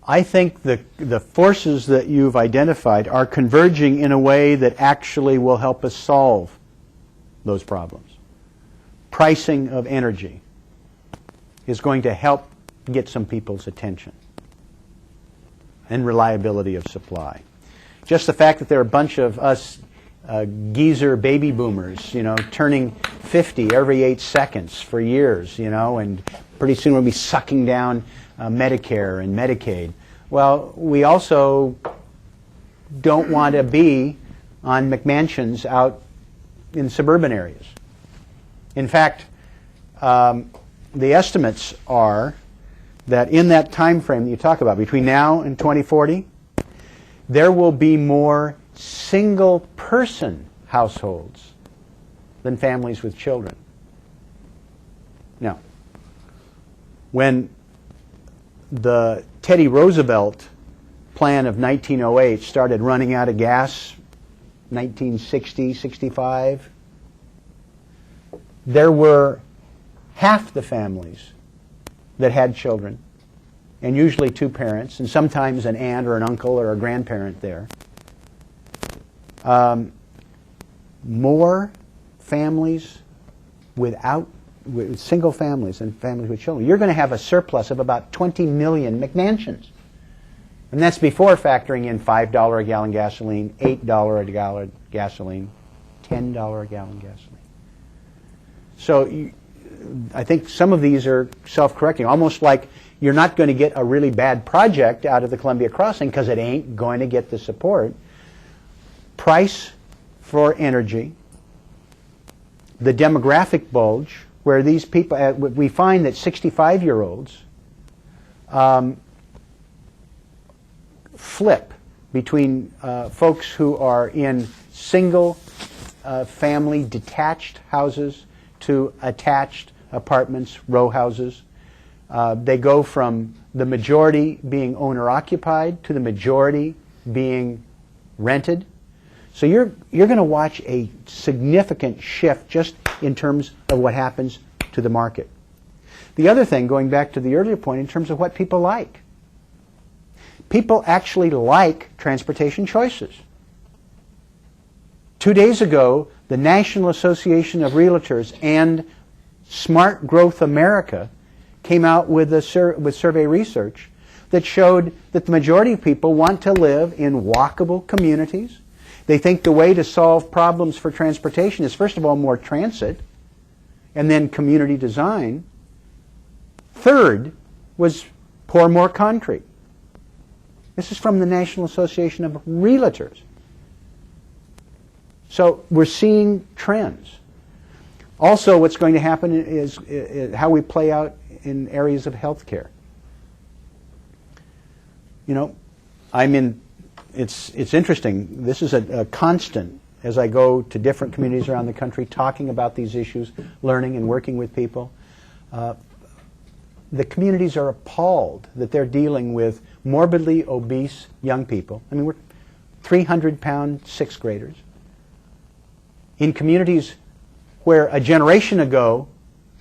I think the forces that you've identified are converging in a way that actually will help us solve those problems. Pricing of energy is going to help get some people's attention, and reliability of supply. Just the fact that there are a bunch of us geezer baby boomers, turning 50 every 8 seconds for years, and pretty soon we'll be sucking down Medicare and Medicaid. Well, we also don't want to be on McMansions out in suburban areas. In fact, the estimates are that in that time frame that you talk about, between now and 2040, there will be more single-person households than families with children. Now, when the Teddy Roosevelt plan of 1908 started running out of gas, 1960, 65, there were half the families that had children, and usually 2 parents, and sometimes an aunt or an uncle or a grandparent there. More families with single families than families with children. You're going to have a surplus of about 20 million McMansions. And that's before factoring in $5 a gallon gasoline, $8 a gallon gasoline, $10 a gallon gasoline. So I think some of these are self-correcting, almost like you're not going to get a really bad project out of the Columbia Crossing because it ain't going to get the support. Price for energy, the demographic bulge, where these people, we find that 65-year-olds flip between folks who are in single family detached houses to attached apartments, row houses. They go from the majority being owner-occupied to the majority being rented. So you're going to watch a significant shift just in terms of what happens to the market. The other thing, going back to the earlier point, in terms of what people like. People actually like transportation choices. 2 days ago, the National Association of Realtors and Smart Growth America came out with survey research that showed that the majority of people want to live in walkable communities. They think the way to solve problems for transportation is, first of all, more transit, and then community design. Third was pour more concrete. This is from the National Association of Realtors. So we're seeing trends. Also, what's going to happen is how we play out in areas of healthcare. It's interesting. This is a constant as I go to different communities around the country, talking about these issues, learning and working with people. The communities are appalled that they're dealing with morbidly obese young people. I mean, we're 300-pound 6th graders in communities where a generation ago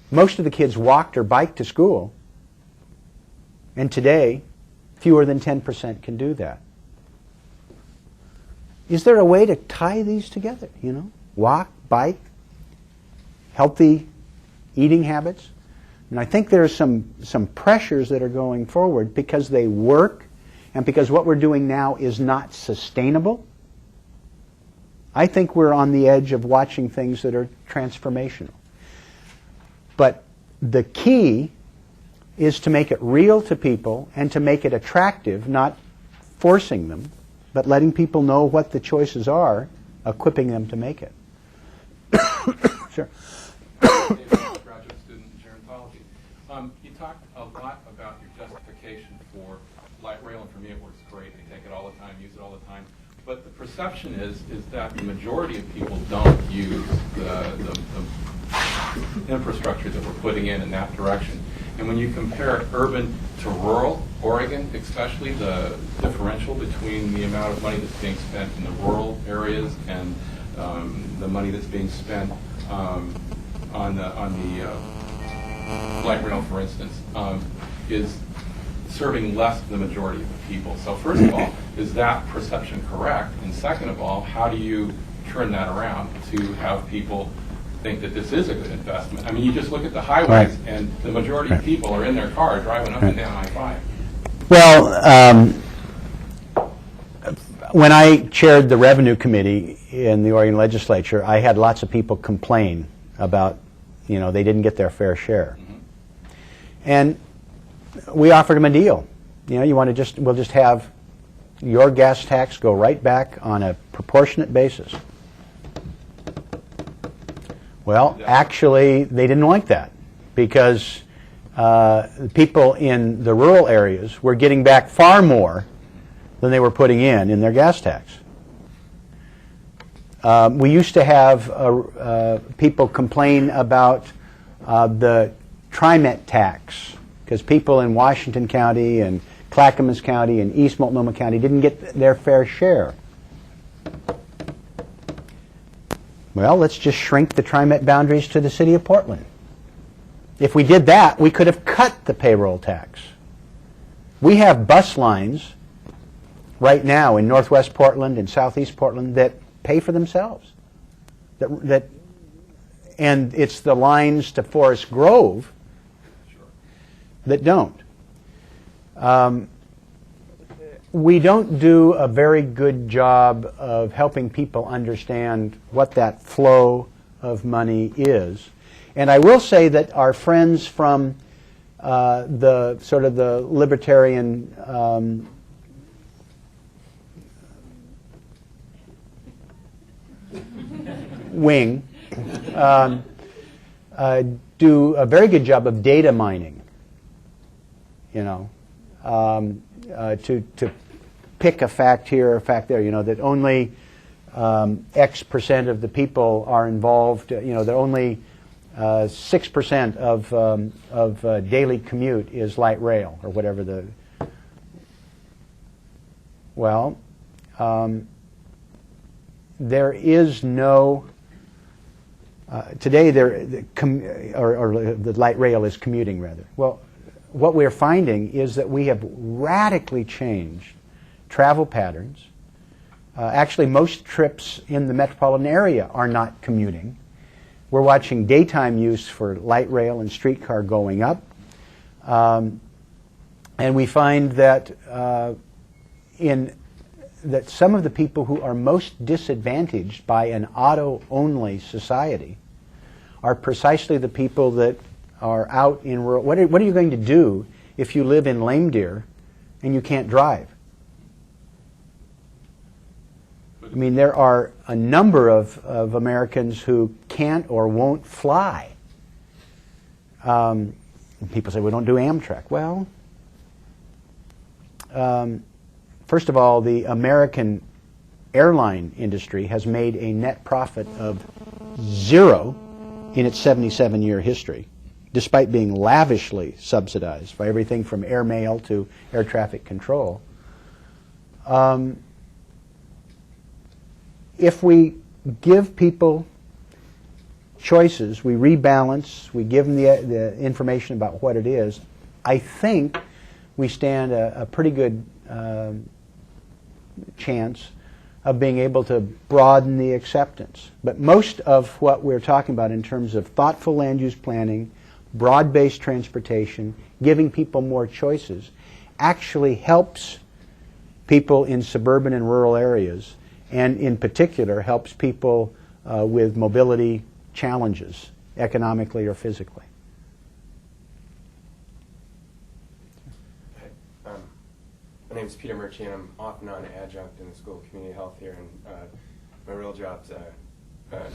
most of the kids walked or biked to school, and today fewer than 10% can do that. Is there a way to tie these together, you know? Walk, bike, healthy eating habits? And I think there's some pressures that are going forward because they work and because what we're doing now is not sustainable. I think we're on the edge of watching things that are transformational. But the key is to make it real to people and to make it attractive, not forcing them, but letting people know what the choices are, equipping them to make it. Sure. Graduate student in gerontology. You talked a lot about your justification for light rail, and for me it works great. I take it all the time, use it all the time. But the perception is that the majority of people don't use the infrastructure that we're putting in that direction. And when you compare urban to rural, Oregon especially, the differential between the amount of money that's being spent in the rural areas and the money that's being spent on the light rail, for instance, is serving less than the majority of the people. So first of all, is that perception correct? And second of all, how do you turn that around to have people think that this is a good investment? I mean, you just look at the highways, Right. and the majority of people are in their car driving up and down I-5. Well, when I chaired the Revenue Committee in the Oregon Legislature, I had lots of people complain about, you know, they didn't get their fair share. Mm-hmm. And we offered them a deal. You know, you want to we'll just have your gas tax go right back on a proportionate basis. Well, actually, they didn't like that because people in the rural areas were getting back far more than they were putting in their gas tax. We used to have people complain about the TriMet tax because people in Washington County and Clackamas County and East Multnomah County didn't get their fair share. Well, let's just shrink the TriMet boundaries to the city of Portland. If we did that, we could have cut the payroll tax. We have bus lines right now in Northwest Portland and Southeast Portland that pay for themselves. And it's the lines to Forest Grove that don't. We don't do a very good job of helping people understand what that flow of money is. And I will say that our friends from the sort of the libertarian wing do a very good job of data mining, you know, to pick a fact here or a fact there, you know, that only X percent of the people are involved, you know, that only 6% of daily commute is light rail or whatever the, well, there is no, today the light rail is commuting rather. Well, what we're finding is that we have radically changed travel patterns. Actually, most trips in the metropolitan area are not commuting. We're watching daytime use for light rail and streetcar going up. And we find that that some of the people who are most disadvantaged by an auto-only society are precisely the people that are out in rural. What are you going to do if you live in Lame Deer and you can't drive? I mean, there are a number of Americans who can't or won't fly. People say, well, don't do Amtrak. Well, first of all, the American airline industry has made a net profit of 0 in its 77-year history, despite being lavishly subsidized by everything from airmail to air traffic control. If we give people choices, we rebalance, we give them the information about what it is, I think we stand a pretty good chance of being able to broaden the acceptance. But most of what we're talking about in terms of thoughtful land use planning, broad-based transportation, giving people more choices, actually helps people in suburban and rural areas, and in particular helps people with mobility challenges, economically or physically. My name is Peter Murchie, and I'm off and on adjunct in the School of Community Health here, and my real job's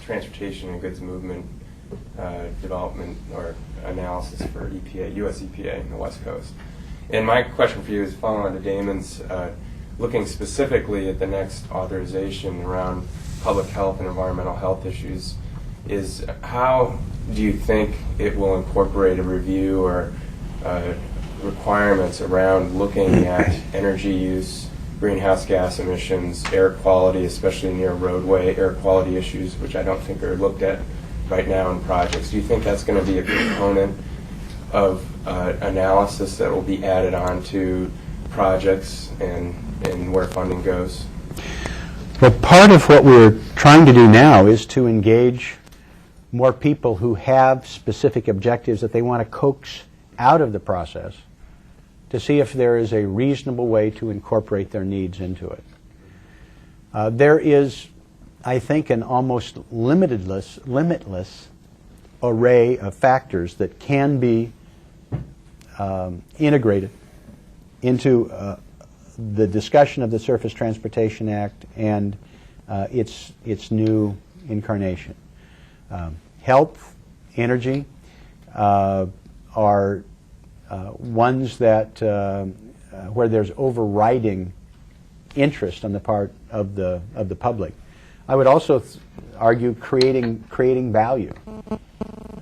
transportation and goods movement development or analysis for EPA, U.S. EPA in the West Coast. And my question for you is following on to Damon's, looking specifically at the next authorization around public health and environmental health issues, is how do you think it will incorporate a review or requirements around looking at energy use, greenhouse gas emissions, air quality, especially near roadway air quality issues, which I don't think are looked at right now in projects. Do you think that's going to be a component of analysis that will be added on to projects and where funding goes? Well, part of what we're trying to do now is to engage more people who have specific objectives that they want to coax out of the process to see if there is a reasonable way to incorporate their needs into it. There is, I think, an almost limitless array of factors that can be integrated into the discussion of the Surface Transportation Act and its new incarnation. Health, energy are ones that where there's overriding interest on the part of the public. I would also argue creating value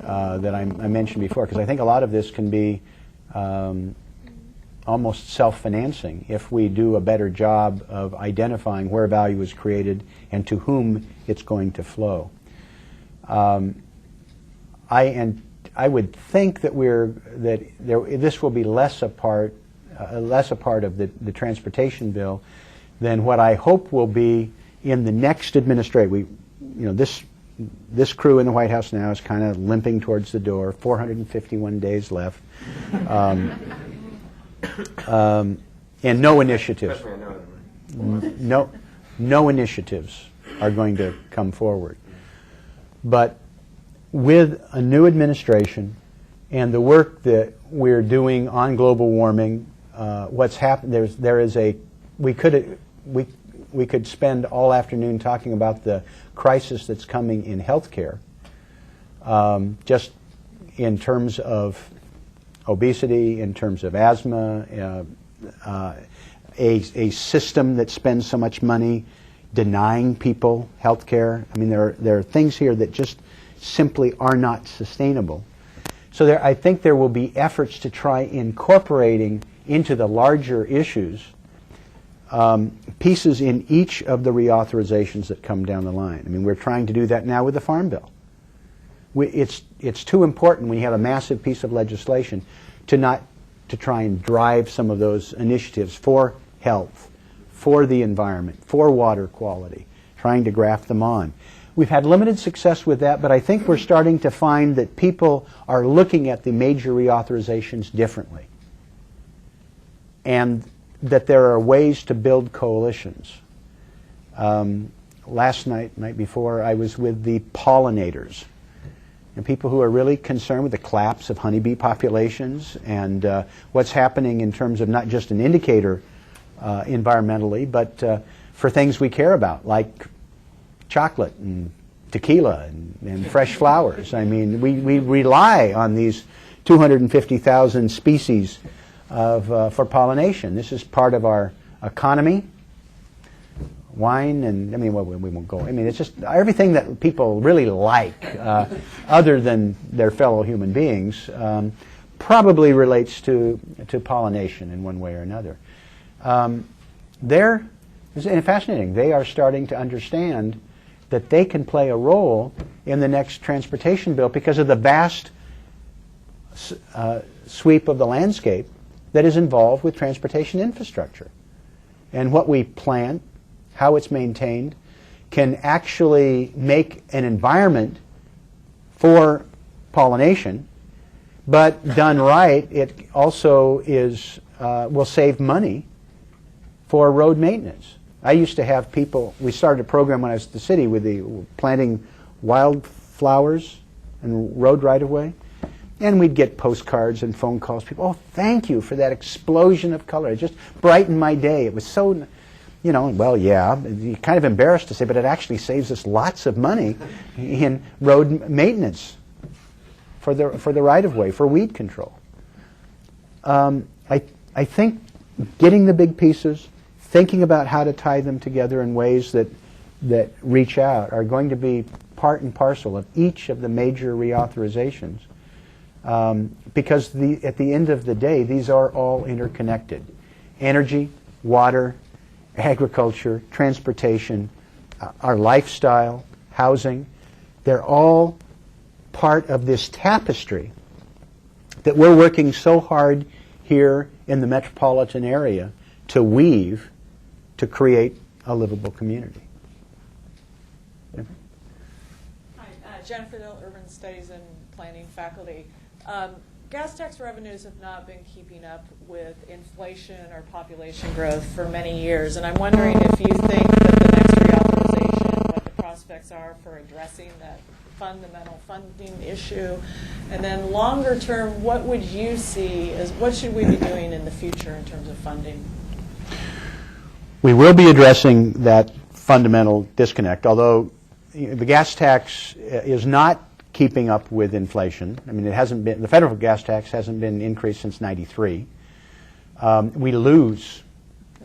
that I mentioned before, because I think a lot of this can be almost self-financing if we do a better job of identifying where value is created and to whom it's going to flow. I would think that this will be less a part of the transportation bill than what I hope will be in the next administration. This crew in the White House now is kind of limping towards the door. 451 days left, and no initiatives. No initiatives are going to come forward. But with a new administration and the work that we're doing on global warming, what's happened? We could spend all afternoon talking about the crisis that's coming in healthcare, just in terms of obesity, in terms of asthma, a system that spends so much money denying people health care. I mean, there are things here that just simply are not sustainable. So I think there will be efforts to try incorporating into the larger issues pieces in each of the reauthorizations that come down the line. I mean, we're trying to do that now with the Farm Bill. It's too important when you have a massive piece of legislation to try and drive some of those initiatives for health, for the environment, for water quality, trying to graft them on. We've had limited success with that, but I think we're starting to find that people are looking at the major reauthorizations differently, and that there are ways to build coalitions. Last night before, I was with the pollinators, and people who are really concerned with the collapse of honeybee populations and what's happening in terms of not just an indicator environmentally, but for things we care about, like chocolate and tequila and fresh flowers. I mean, we rely on these 250,000 species for pollination. This is part of our economy. Wine and, I mean, well, we won't go. I mean, it's just everything that people really like, other than their fellow human beings, probably relates to pollination in one way or another. It's fascinating. They are starting to understand that they can play a role in the next transportation bill because of the vast sweep of the landscape that is involved with transportation infrastructure. And what we plant, how it's maintained, can actually make an environment for pollination, but done right, it also will save money for road maintenance. I used to have people, we started a program when I was at the city with the planting wildflowers and road right-of-way, and we'd get postcards and phone calls. People, oh, thank you for that explosion of color. It just brightened my day. It was so, well, yeah, you're kind of embarrassed to say, but it actually saves us lots of money in road maintenance for the right-of-way, for weed control. I think getting the big pieces, thinking about how to tie them together in ways that reach out are going to be part and parcel of each of the major reauthorizations. Because at the end of the day, these are all interconnected. Energy, water, agriculture, transportation, our lifestyle, housing, they're all part of this tapestry that we're working so hard here in the metropolitan area to weave to create a livable community. Hi, Jennifer Dill, Urban Studies and Planning faculty. Gas tax revenues have not been keeping up with inflation or population growth for many years, and I'm wondering if you think that the next reauthorization, what the prospects are for addressing that fundamental funding issue, and then longer term, what would you see as what should we be doing in the future in terms of funding? We will be addressing that fundamental disconnect, although the gas tax is not keeping up with inflation. I mean, it hasn't been, the federal gas tax hasn't been increased since '93. We lose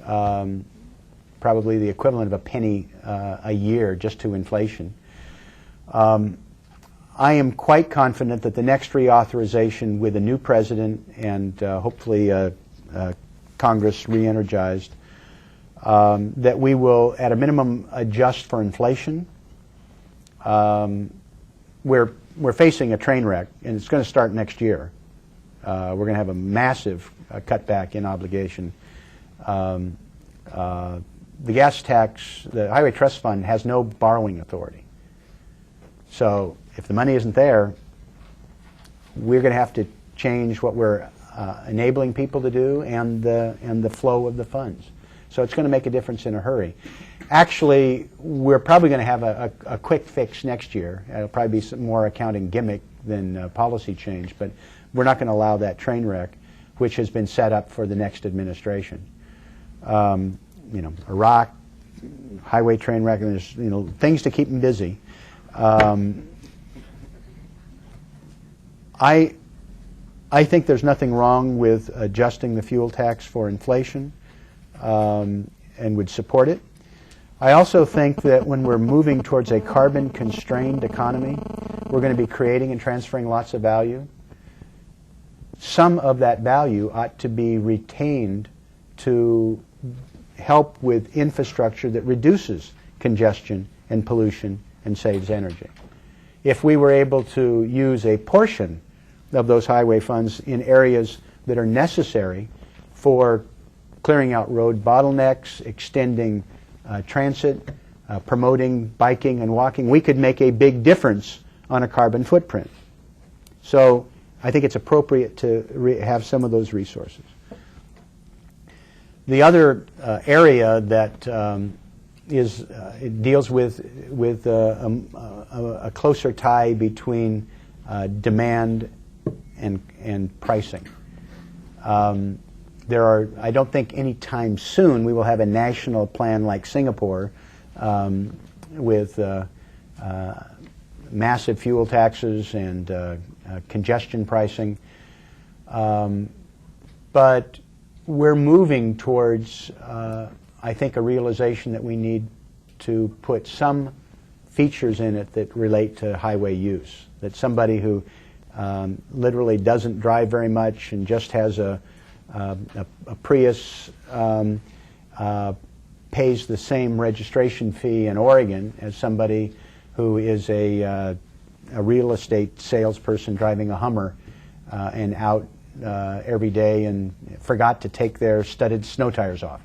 probably the equivalent of a penny a year just to inflation. I am quite confident that the next reauthorization with a new president and hopefully Congress re-energized, that we will at a minimum adjust for inflation. We're facing a train wreck, and it's going to start next year. We're going to have a massive cutback in obligation. The gas tax, the Highway Trust Fund has no borrowing authority. So if the money isn't there, we're going to have to change what we're enabling people to do and the flow of the funds. So it's going to make a difference in a hurry. Actually, we're probably going to have a quick fix next year. It'll probably be some more accounting gimmick than policy change, but we're not going to allow that train wreck, which has been set up for the next administration. Iraq, highway train wreck, and there's things to keep them busy. I think there's nothing wrong with adjusting the fuel tax for inflation, and would support it. I also think that when we're moving towards a carbon-constrained economy, we're going to be creating and transferring lots of value. Some of that value ought to be retained to help with infrastructure that reduces congestion and pollution and saves energy. If we were able to use a portion of those highway funds in areas that are necessary for clearing out road bottlenecks, extending transit, promoting biking and walking, we could make a big difference on a carbon footprint. So I think it's appropriate to have some of those resources. The other area that it deals with a closer tie between demand and pricing. I don't think any time soon we will have a national plan like Singapore with massive fuel taxes and congestion pricing. But we're moving towards, I think, a realization that we need to put some features in it that relate to highway use. That somebody who literally doesn't drive very much and just has a Prius pays the same registration fee in Oregon as somebody who is a real estate salesperson driving a Hummer and out every day and forgot to take their studded snow tires off.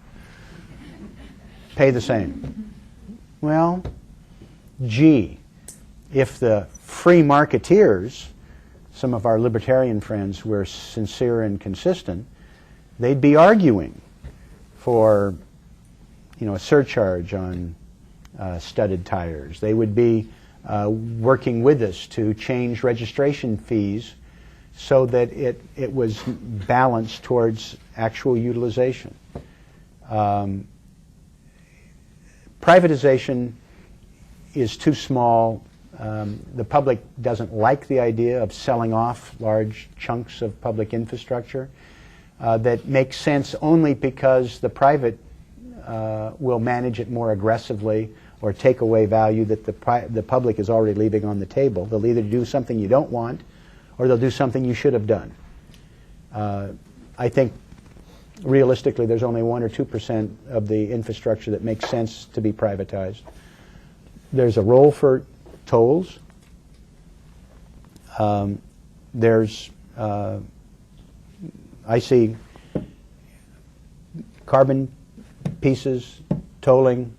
Pay the same. Well, gee, if the free marketeers, some of our libertarian friends, were sincere and consistent, they'd be arguing for, a surcharge on studded tires. They would be working with us to change registration fees so that it was balanced towards actual utilization. Privatization is too small. The public doesn't like the idea of selling off large chunks of public infrastructure. That makes sense only because the private will manage it more aggressively or take away value that the public is already leaving on the table. They'll either do something you don't want or they'll do something you should have done. I think realistically there's only 1 or 2% of the infrastructure that makes sense to be privatized. There's a role for tolls. There's I see carbon pieces, tolling,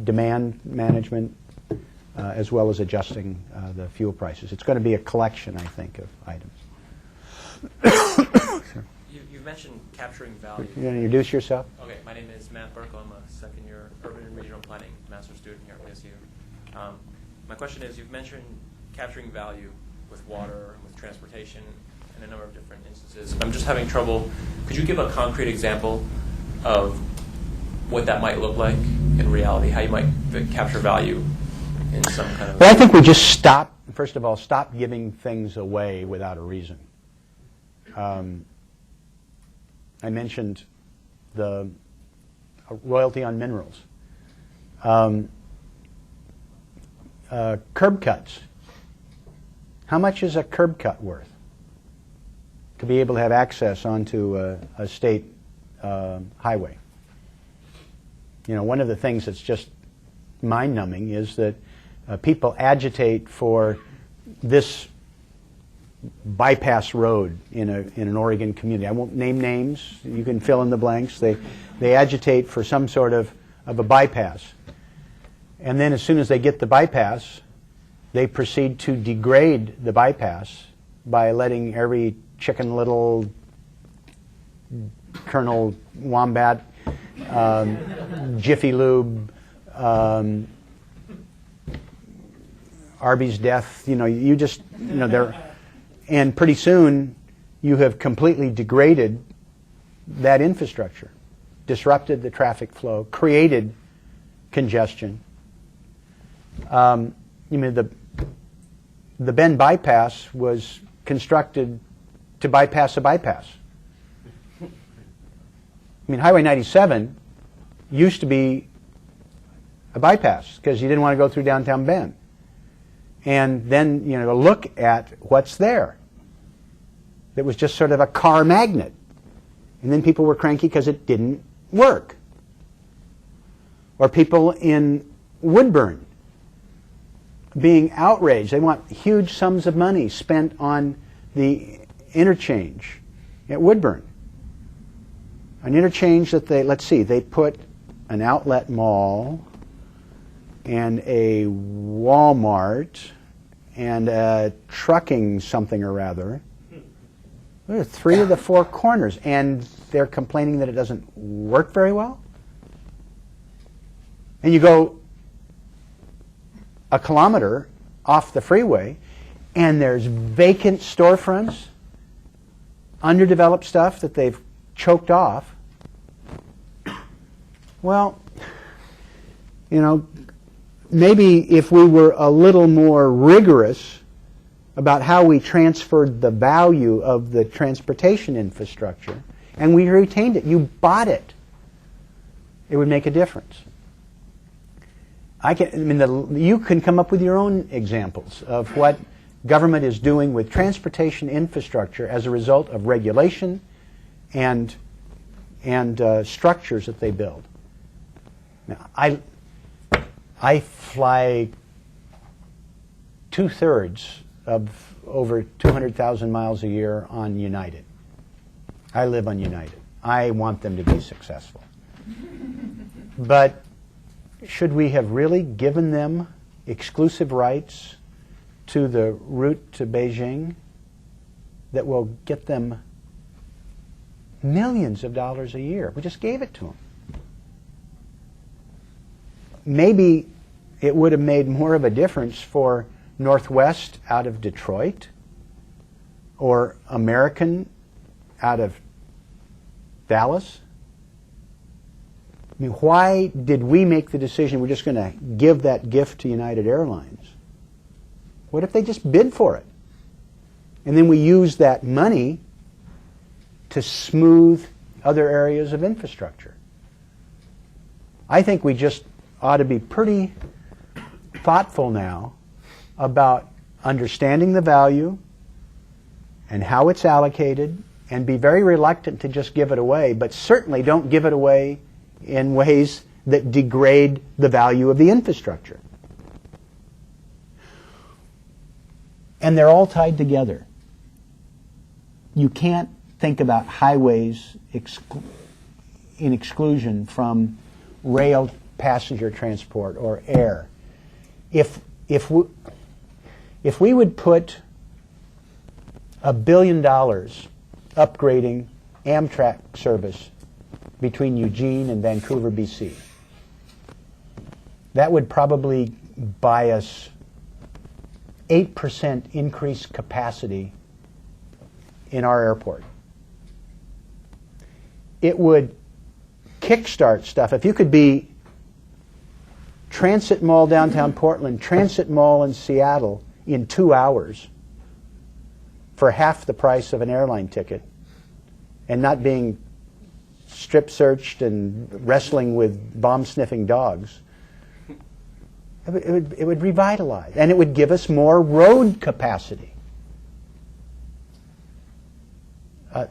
demand management, as well as adjusting the fuel prices. It's going to be a collection, I think, of items. You mentioned capturing value. You want to introduce yourself? Okay, my name is Matt Burkle. I'm a second-year urban and regional planning master's student here at PSU. My question is, you've mentioned capturing value with water, with transportation, in a number of different instances. I'm just having trouble. Could you give a concrete example of what that might look like in reality, how you might capture value in some kind of... Well, I think we just stop giving things away without a reason. I mentioned the royalty on minerals. Curb cuts. How much is a curb cut worth? To be able to have access onto a state highway. One of the things that's just mind-numbing is that people agitate for this bypass road in an Oregon community. I won't name names. You can fill in the blanks. They agitate for some sort of a bypass. And then as soon as they get the bypass, they proceed to degrade the bypass by letting every Chicken Little, Colonel Wombat, Jiffy Lube, Arby's Death, they're... And pretty soon, you have completely degraded that infrastructure, disrupted the traffic flow, created congestion. The Bend bypass was constructed to bypass a bypass. Highway 97 used to be a bypass because you didn't want to go through downtown Bend. And then, look at what's there. It was just sort of a car magnet. And then people were cranky because it didn't work. Or people in Woodburn being outraged. They want huge sums of money spent on the interchange at Woodburn. An interchange that they put an outlet mall and a Walmart and a trucking something or other. There are 3 of the 4 corners, and they're complaining that it doesn't work very well. And you go a kilometer off the freeway, and there's vacant storefronts, underdeveloped stuff that they've choked off. Well, maybe if we were a little more rigorous about how we transferred the value of the transportation infrastructure, and we retained it, you bought it, it would make a difference. You can come up with your own examples of what government is doing with transportation infrastructure as a result of regulation and structures that they build. Now, I fly 2/3 of over 200,000 miles a year on United. I live on United. I want them to be successful. But should we have really given them exclusive rights to the route to Beijing that will get them millions of dollars a year? We just gave it to them. Maybe it would have made more of a difference for Northwest out of Detroit or American out of Dallas. I mean, why did we make the decision we're just going to give that gift to United Airlines? What if they just bid for it? And then we use that money to smooth other areas of infrastructure. I think we just ought to be pretty thoughtful now about understanding the value and how it's allocated, and be very reluctant to just give it away, but certainly don't give it away in ways that degrade the value of the infrastructure. And they're all tied together. You can't think about highways in exclusion from rail passenger transport or air. If we would put $1 billion upgrading Amtrak service between Eugene and Vancouver, BC, that would probably buy us 8% increased capacity in our airport. It would kickstart stuff. If you could be Transit Mall downtown Portland, Transit Mall in Seattle in 2 hours for half the price of an airline ticket, and not being strip searched and wrestling with bomb-sniffing dogs, it would revitalize, and it would give us more road capacity.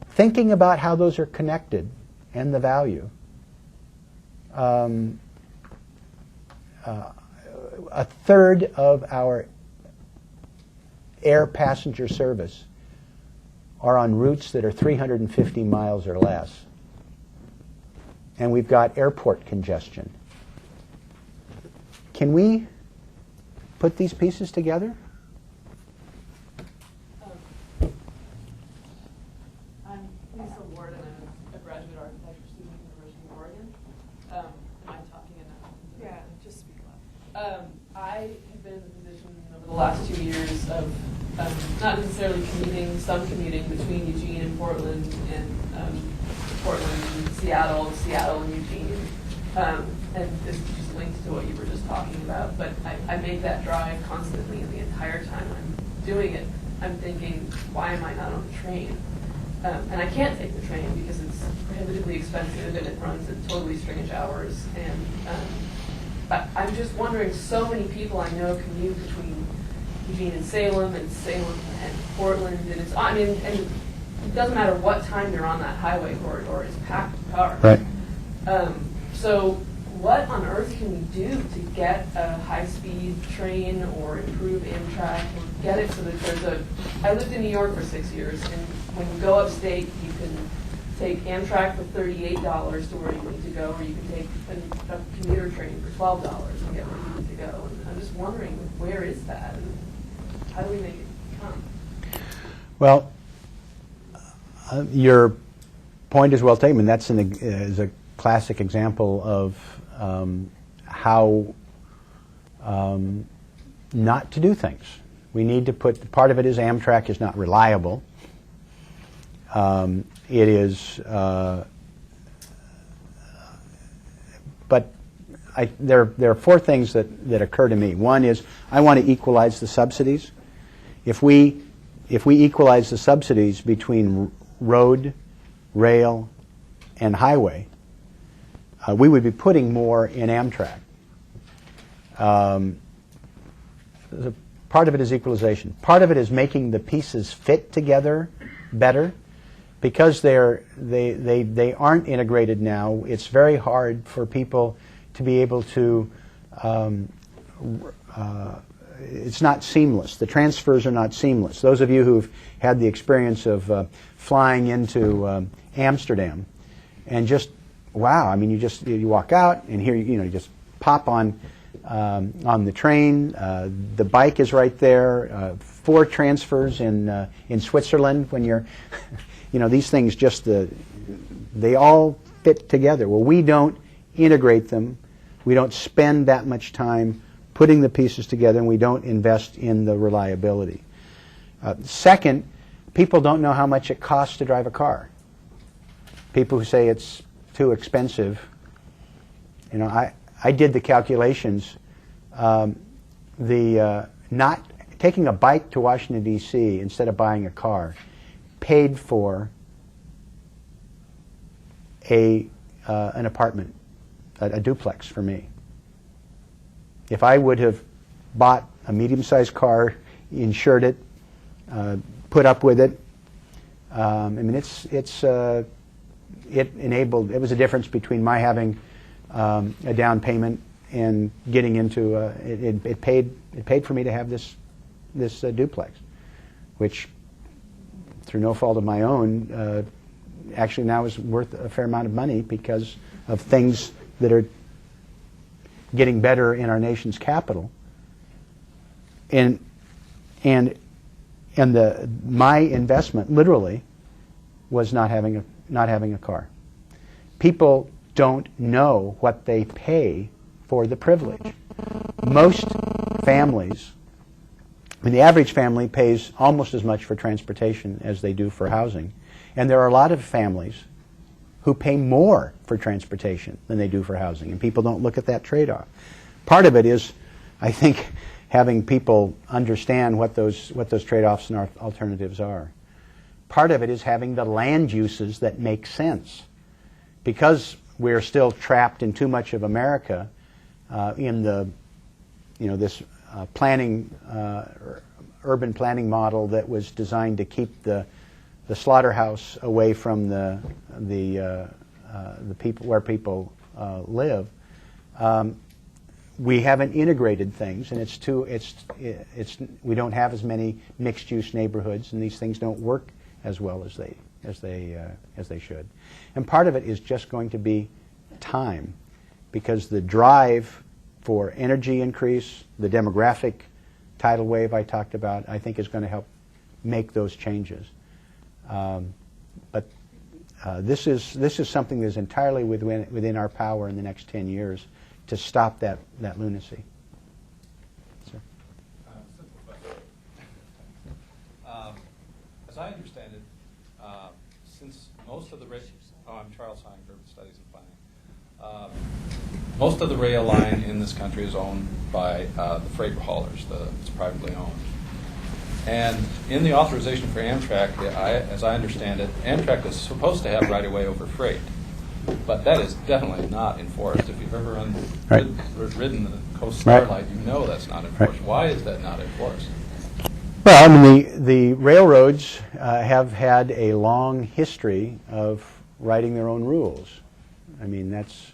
Thinking about how those are connected and the value, a third of our air passenger service are on routes that are 350 miles or less. And we've got airport congestion. Can we put these pieces together? I'm Lisa Ward, and I'm a graduate architecture student at the University of Oregon. Am I talking enough? Yeah, just speak loud. I have been in the position over the last 2 years of not necessarily commuting, some commuting between Eugene and Portland, and Portland and Seattle, Seattle and Eugene. And this is just linked to what you were just talking about, but I make that drive constantly, and the entire time I'm doing it, I'm thinking, why am I not on the train? And I can't take the train because it's prohibitively expensive and it runs at totally strange hours. And but I'm just wondering, so many people I know commute between Eugene and Salem and Portland, and and it doesn't matter what time you're on that highway corridor, it's packed with cars. Right. So what on earth can we do to get a high-speed train or improve Amtrak or get it so that I lived in New York for 6 years, and when you go upstate, you can take Amtrak for $38 to where you need to go, or you can take a commuter train for $12 and get where you need to go. And I'm just wondering, where is that, and how do we make it come? Well, your point is well taken. That's is a classic example of how not to do things. We need to put, part of it is Amtrak is not reliable. It is, but there are four things that occur to me. One is I want to equalize the subsidies. If we equalize the subsidies between road, rail, and highway, we would be putting more in Amtrak. Part of it is equalization. Part of it is making the pieces fit together better. Because they aren't integrated now, it's very hard for people to be able to, it's not seamless. The transfers are not seamless. Those of you who've had the experience of flying into Amsterdam and just, wow, I mean, you walk out and here, you just pop on the train. The bike is right there. 4 transfers in Switzerland when you're, these things just, they all fit together. Well, we don't integrate them. We don't spend that much time putting the pieces together, and we don't invest in the reliability. Second, people don't know how much it costs to drive a car. People who say it's too expensive, I did the calculations. Not taking a bike to Washington, D.C. instead of buying a car paid for an apartment, a duplex for me. If I would have bought a medium-sized car, insured it, put up with it, I mean, it was a difference between my having a down payment and getting into it paid for me to have this duplex, which through no fault of my own actually now is worth a fair amount of money because of things that are getting better in our nation's capital. And my investment literally was not having a car. People don't know what they pay for the privilege. Most families, I mean, the average family pays almost as much for transportation as they do for housing. And there are a lot of families who pay more for transportation than they do for housing. And people don't look at that trade-off. Part of it is, I think, having people understand what those trade-offs and alternatives are. Part of it is having the land uses that make sense. Because we're still trapped in too much of America in the, this urban planning model that was designed to keep the slaughterhouse away from the people where people live. We haven't integrated things, and we don't have as many mixed-use neighborhoods, and these things don't work as well as they should. And part of it is just going to be time, because the drive for energy increase, the demographic tidal wave I talked about, I think is going to help make those changes. But this is something that is entirely within our power in the next 10 years to stop that lunacy. Sir? Simple question. As I understand it, since most of the I'm Charles Hine, Urban Studies and Planning. Most of the rail line in this country is owned by the freight haulers. It's privately owned. And in the authorization for Amtrak, as I understand it, Amtrak is supposed to have right-of-way over freight. But that is definitely not enforced. If you've ever ridden the Coast Starlight, you know that's not enforced. Why is that not enforced? Well, I mean, the railroads have had a long history of writing their own rules. I mean, that's,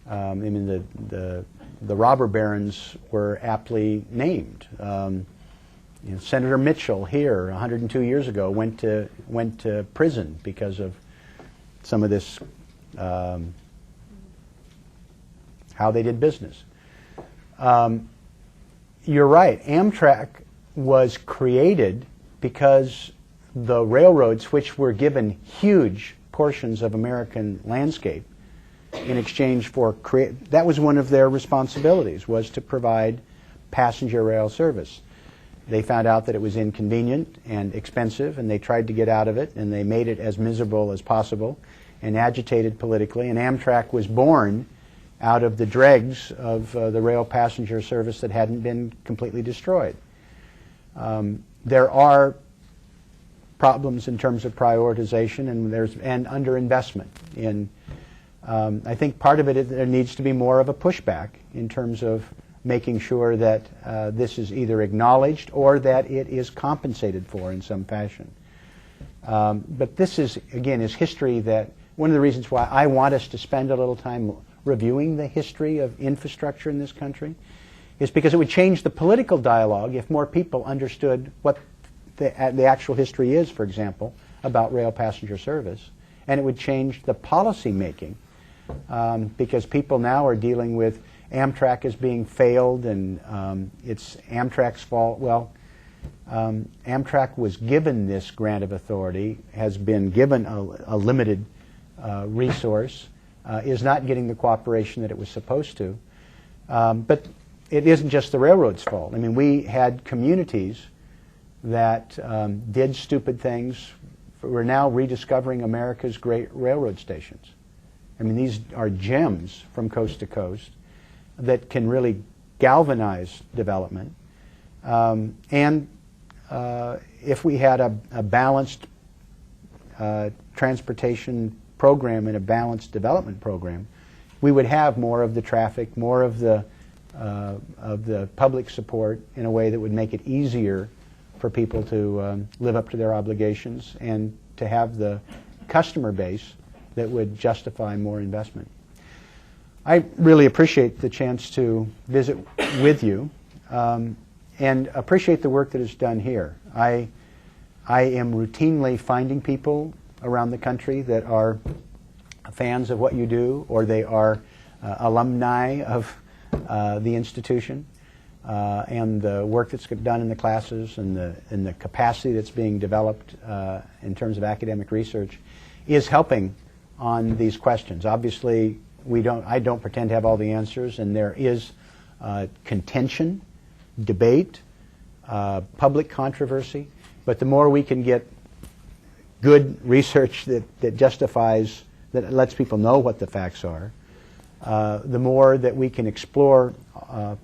the robber barons were aptly named. Senator Mitchell here 102 years ago went to prison because of some of this, how they did business. You're right. Amtrak was created because the railroads, which were given huge portions of American landscape in exchange for that was one of their responsibilities, was to provide passenger rail service. They found out that it was inconvenient and expensive, and they tried to get out of it, and they made it as miserable as possible and agitated politically, and Amtrak was born out of the dregs of the rail passenger service that hadn't been completely destroyed. There are problems in terms of prioritization and underinvestment in. I think part of it is there needs to be more of a pushback in terms of making sure that this is either acknowledged or that it is compensated for in some fashion. But this is, again, is history that one of the reasons why I want us to spend a little time reviewing the history of infrastructure in this country is because it would change the political dialogue if more people understood what the actual history is, for example, about rail passenger service. And it would change the policy making because people now are dealing with Amtrak as being failed and it's Amtrak's fault. Well, Amtrak was given this grant of authority, has been given a limited resource, is not getting the cooperation that it was supposed to. But it isn't just the railroad's fault. I mean, we had communities that did stupid things. We're now rediscovering America's great railroad stations. I mean, these are gems from coast to coast that can really galvanize development. And if we had a balanced transportation program and a balanced development program, we would have more of the traffic, more of the public support in a way that would make it easier for people to live up to their obligations and to have the customer base that would justify more investment. I really appreciate the chance to visit with you and appreciate the work that is done here. I am routinely finding people around the country that are fans of what you do, or they are alumni of the institution, and the work that's done in the classes and the capacity that's being developed in terms of academic research is helping on these questions. Obviously, I don't pretend to have all the answers, and there is contention, debate, public controversy, but the more we can get good research that justifies, that lets people know what the facts are, the more that we can explore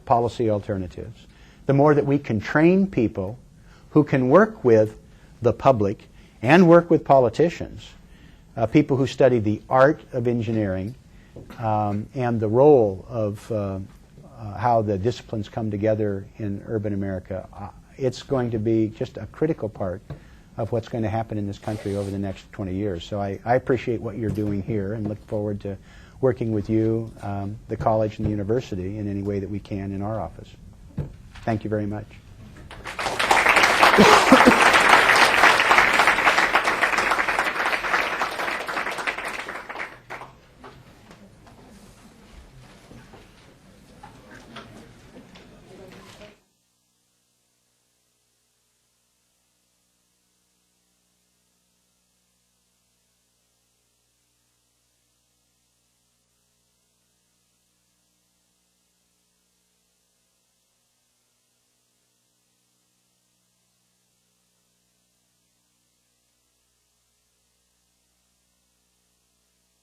policy alternatives, the more that we can train people who can work with the public and work with politicians, people who study the art of engineering and the role of how the disciplines come together in urban America. It's going to be just a critical part of what's going to happen in this country over the next 20 years. So I appreciate what you're doing here and look forward to working with you, the college and the university in any way that we can in our office. Thank you very much.